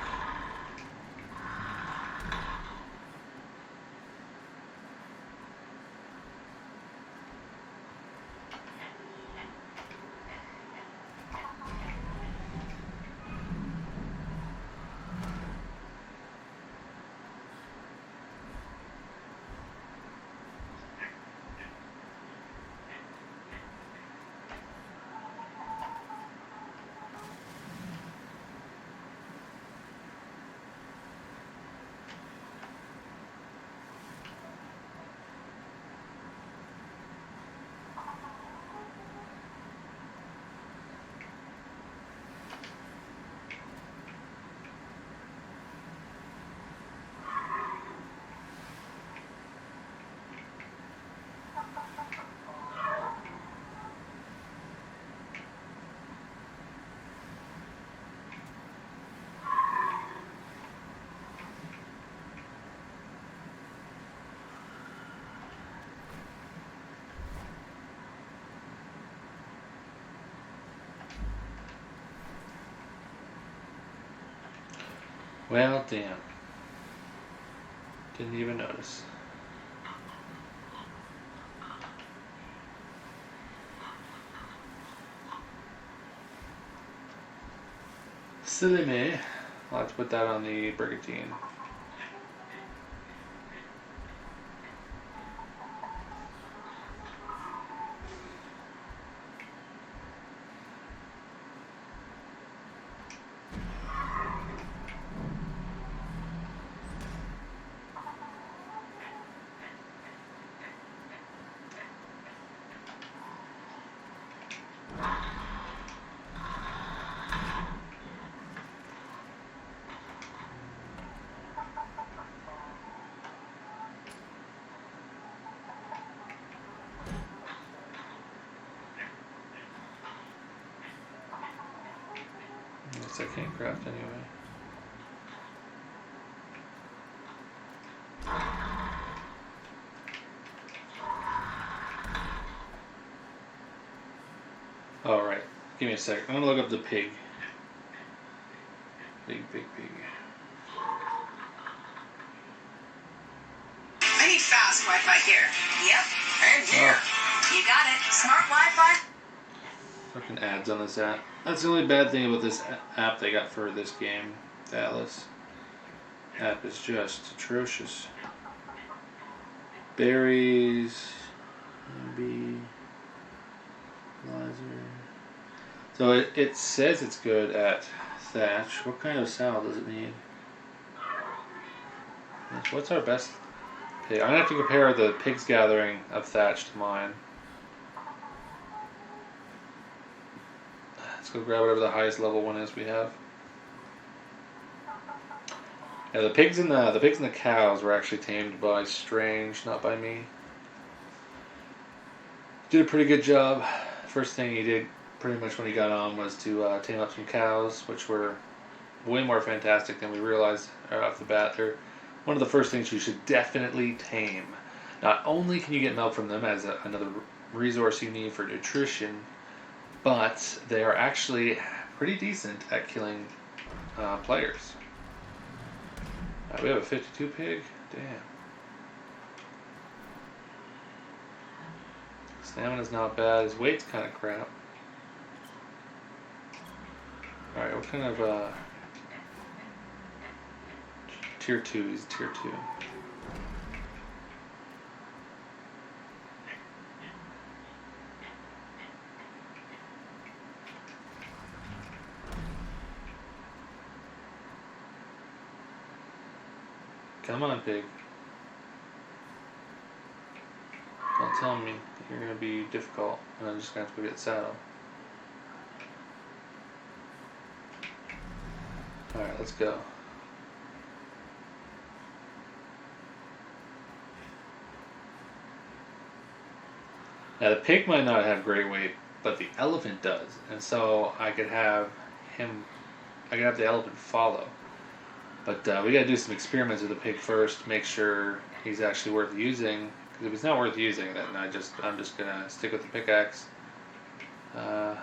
Well, damn. Didn't even notice. Silly me. I'll have to put that on the brigantine. Guess I can't craft anyway. All right, give me a sec. I'm gonna look up the pig. Big pig. I need fast Wi-Fi here. Yep, and here. You got it. Smart Wi-Fi. Fucking ads on this app. That's the only bad thing about this app they got for this game, the Atlas. App is just atrocious. Berries, maybe, Lizer. So it says it's good at thatch. What kind of sow does it need? What's our best pig? I'm gonna have to compare the pig's gathering of thatch to mine. Let's go grab whatever the highest level one is we have. Yeah, the pigs and the cows were actually tamed by Strange, not by me. Did a pretty good job. First thing he did, pretty much when he got on, was to tame up some cows, which were way more fantastic than we realized right off the bat. They're one of the first things you should definitely tame. Not only can you get milk from them as another resource you need for nutrition, but they are actually pretty decent at killing players. We have a 52 pig? Damn. Stamina's not bad. His weight's kind of crap. Alright, what kind of tier 2? He's tier 2. Come on, pig. Don't tell me that you're going to be difficult and I'm just going to have to go get the saddle. Alright, let's go. Now the pig might not have great weight, but the elephant does. And so I could have the elephant follow. But we gotta do some experiments with the pig first, make sure he's actually worth using. Because if he's not worth using, then I'm just gonna stick with the pickaxe. Yeah,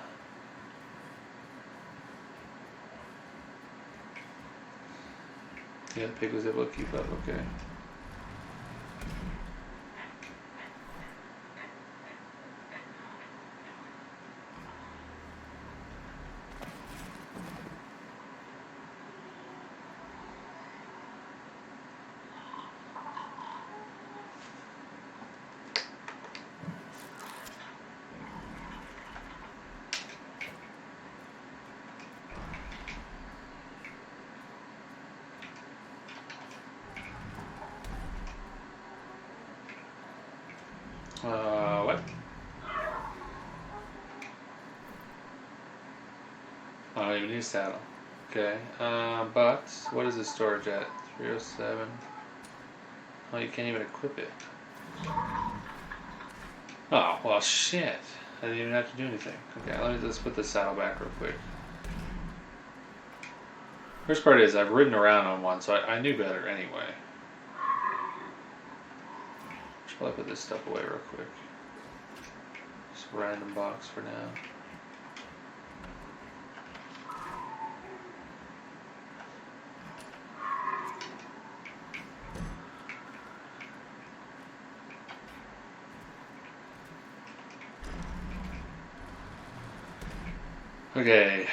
the pig was able to keep up. Okay. What? I don't even need a saddle. Okay, but what is the storage at? 307. Oh, you can't even equip it. Oh, well, shit. I didn't even have to do anything. Okay, let's put the saddle back real quick. First part is I've ridden around on one, so I knew better anyway. Should probably put this stuff away real quick. Just a random box for now. Okay,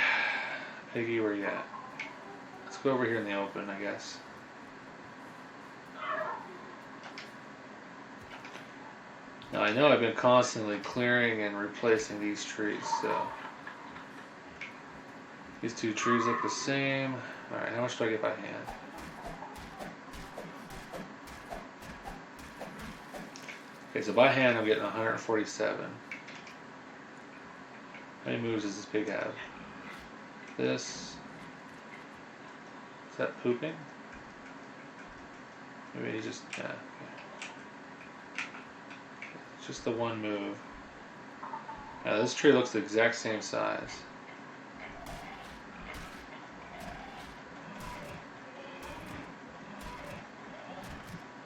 Piggy, where you at? Let's go over here in the open, I guess. Now I know I've been constantly clearing and replacing these trees, so these two trees look the same. Alright, how much do I get by hand? Okay, so by hand I'm getting 147. How many moves does this pig have? This. Is that pooping? Maybe he just, yeah. Okay. Just the one move. Now this tree looks the exact same size.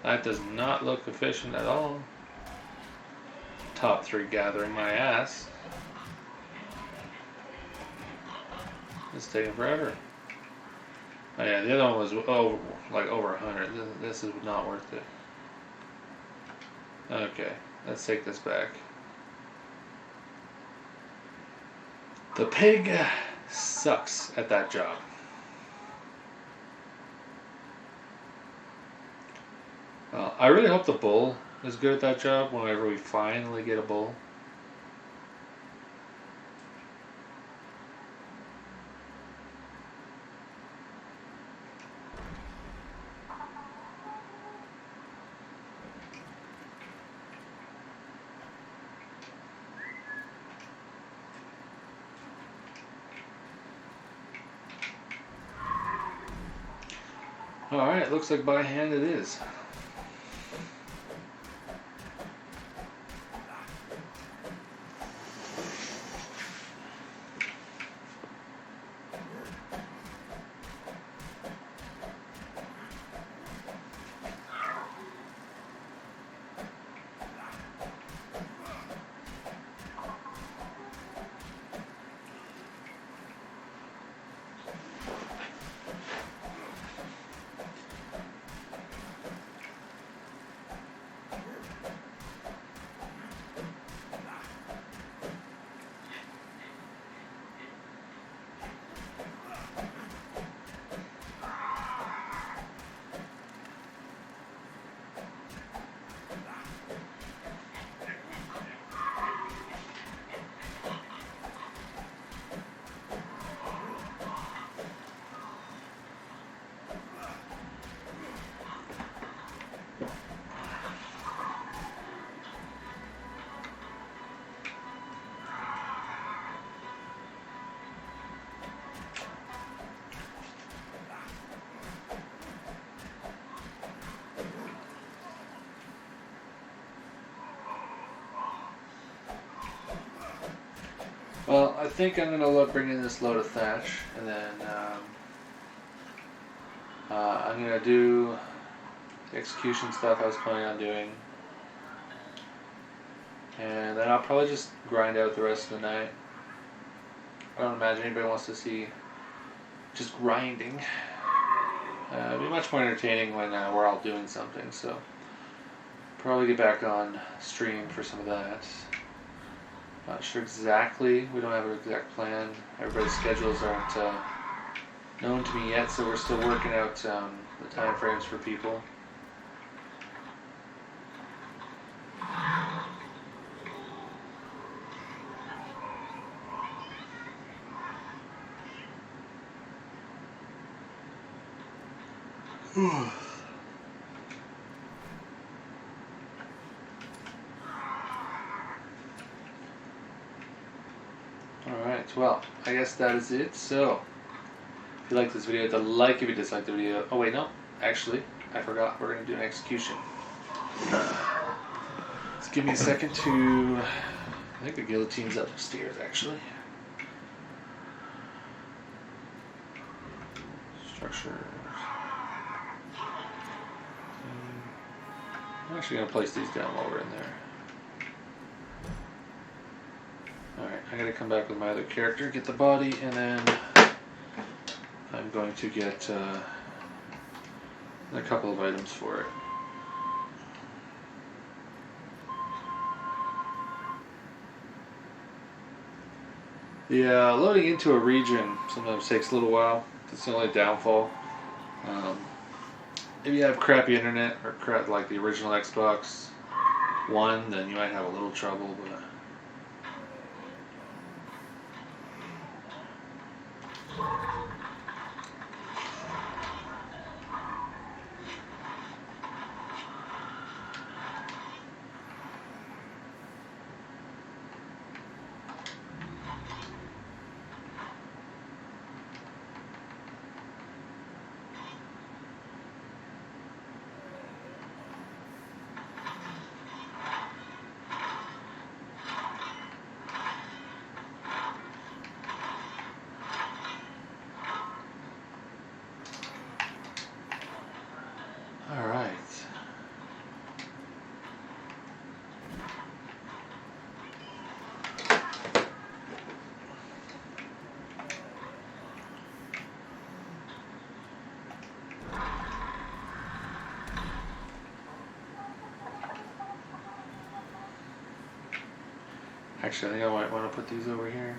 That does not look efficient at all. Top 3 gathering my ass. It's taking forever. Oh yeah, the other one was like over 100. This is not worth it. Okay, let's take this back. The pig sucks at that job. I really hope the bull is good at that job whenever we finally get a bull. Alright, looks like by hand it is. Well, I think I'm going to bring in this load of thatch, and then I'm going to do the execution stuff I was planning on doing. And then I'll probably just grind out the rest of the night. I don't imagine anybody wants to see just grinding. It'll be much more entertaining when we're all doing something, so probably get back on stream for some of that. Not sure exactly. We don't have an exact plan. Everybody's schedules aren't known to me yet, so we're still working out the time frames for people. Alright, well, I guess that is it. So, if you like this video, hit the like. If you dislike the video, oh wait, no, actually, I forgot. We're going to do an execution. Just give me a second to, I think the guillotine's upstairs, actually. Structure. I'm actually going to place these down while we're in there. Alright, I gotta come back with my other character, get the body, and then I'm going to get a couple of items for it. Yeah, loading into a region sometimes takes a little while. That's the only downfall. If you have crappy internet or crap like the original Xbox One, then you might have a little trouble. But all right. Actually, I think I might want to put these over here.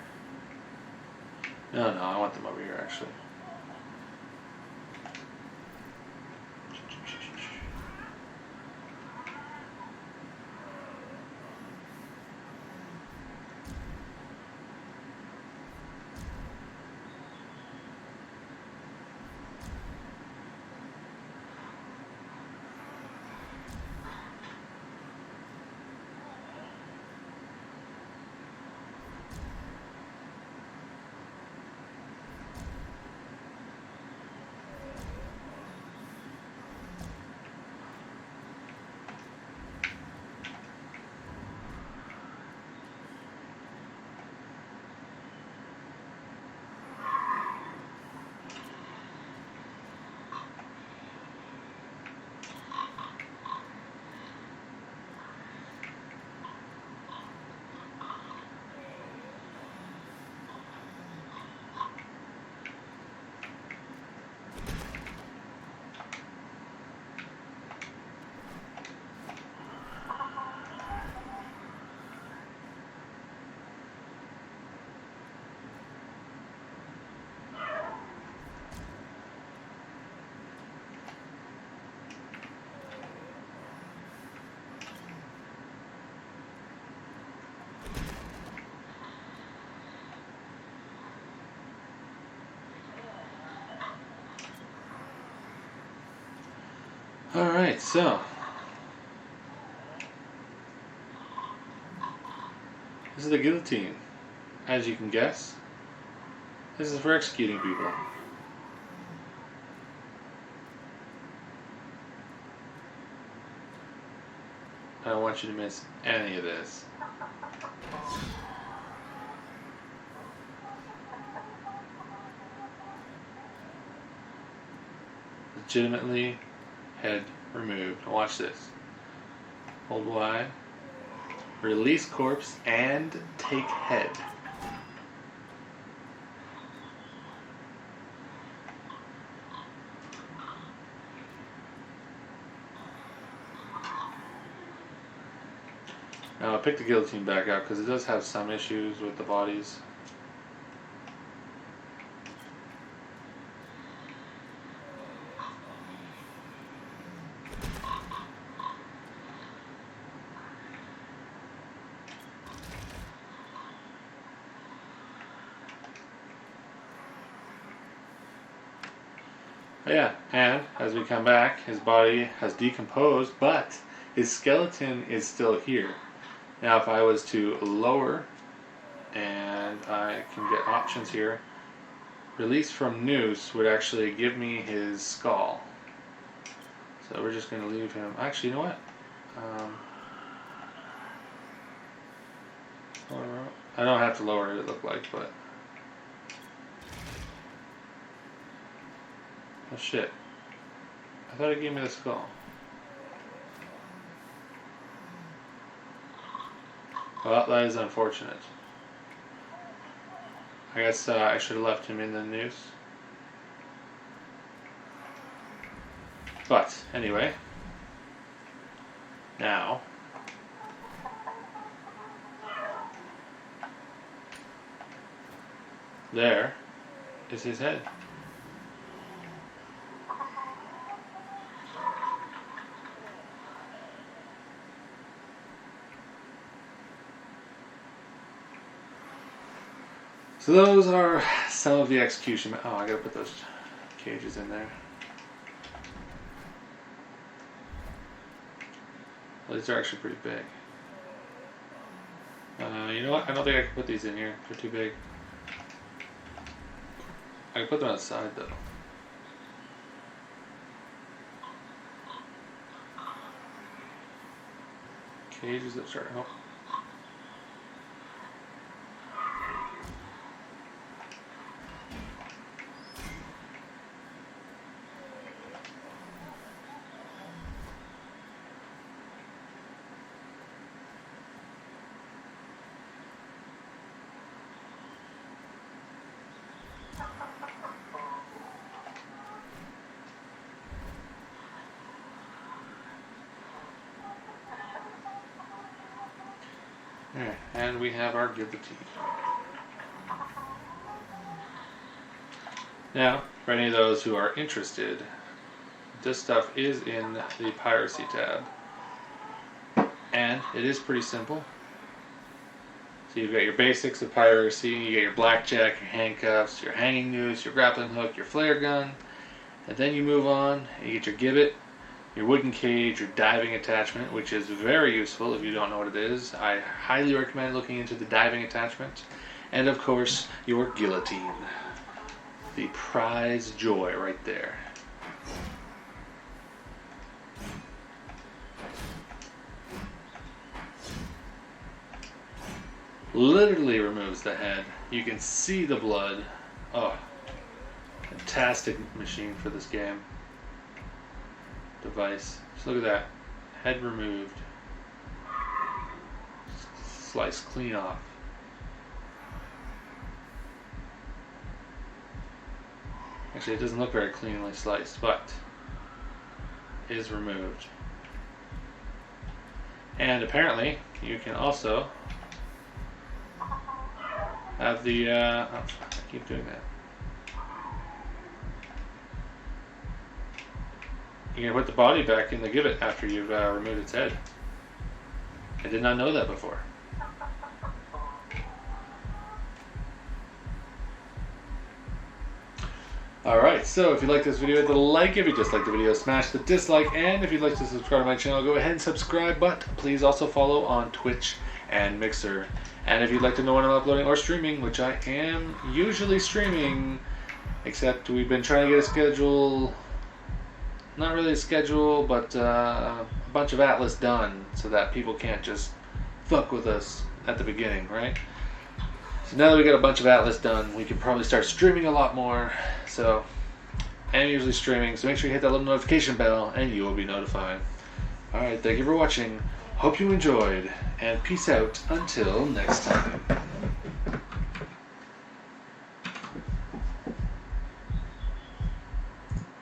No, I want them over here actually. All right, so this is the guillotine. As you can guess, this is for executing people. I don't want you to miss any of this. Legitimately, head removed. Watch this. Hold Y. Release corpse and take head. Now I'll pick the guillotine back out because it does have some issues with the bodies. Oh yeah, and as we come back, his body has decomposed, but his skeleton is still here. Now if I was to lower, and I can get options here, release from noose would actually give me his skull. So we're just going to leave him. Actually, you know what? I don't have to lower it look like, but... Oh shit. I thought it gave me the skull. Well, that is unfortunate. I guess I should have left him in the noose. But, anyway. Now. there is his head. So those are some of the execution. Oh, I gotta put those cages in there. Well, these are actually pretty big. You know what? I don't think I can put these in here. They're too big. I can put them outside though. Cages that start. Oh. Alright, and we have our guillotine. Now, for any of those who are interested, this stuff is in the Piracy tab. And it is pretty simple. So you've got your basics of piracy, you get your blackjack, your handcuffs, your hanging noose, your grappling hook, your flare gun, and then you move on and you get your gibbet, your wooden cage, your diving attachment, which is very useful if you don't know what it is. I highly recommend looking into the diving attachment. And of course, your guillotine. The prize joy right there. Literally removes the head. You can see the blood. Oh, fantastic machine for this game. Device. Just look at that. Head removed. Sliced clean off. Actually, it doesn't look very cleanly sliced, but is removed. And apparently, you can also have the. Oh, I keep doing that. You're going to put the body back in the gibbet after you've removed its head. I did not know that before. Alright, so if you like this video, hit the like. If you dislike the video, smash the dislike. And if you'd like to subscribe to my channel, go ahead and subscribe. But please also follow on Twitch and Mixer. And if you'd like to know when I'm uploading or streaming, which I am usually streaming, except we've been trying to get a schedule, not really a schedule, but a bunch of Atlas done so that people can't just fuck with us at the beginning, right? So now that we got a bunch of Atlas done, we can probably start streaming a lot more. So I'm usually streaming, so make sure you hit that little notification bell and you will be notified. Alright, thank you for watching. Hope you enjoyed, and peace out until next time.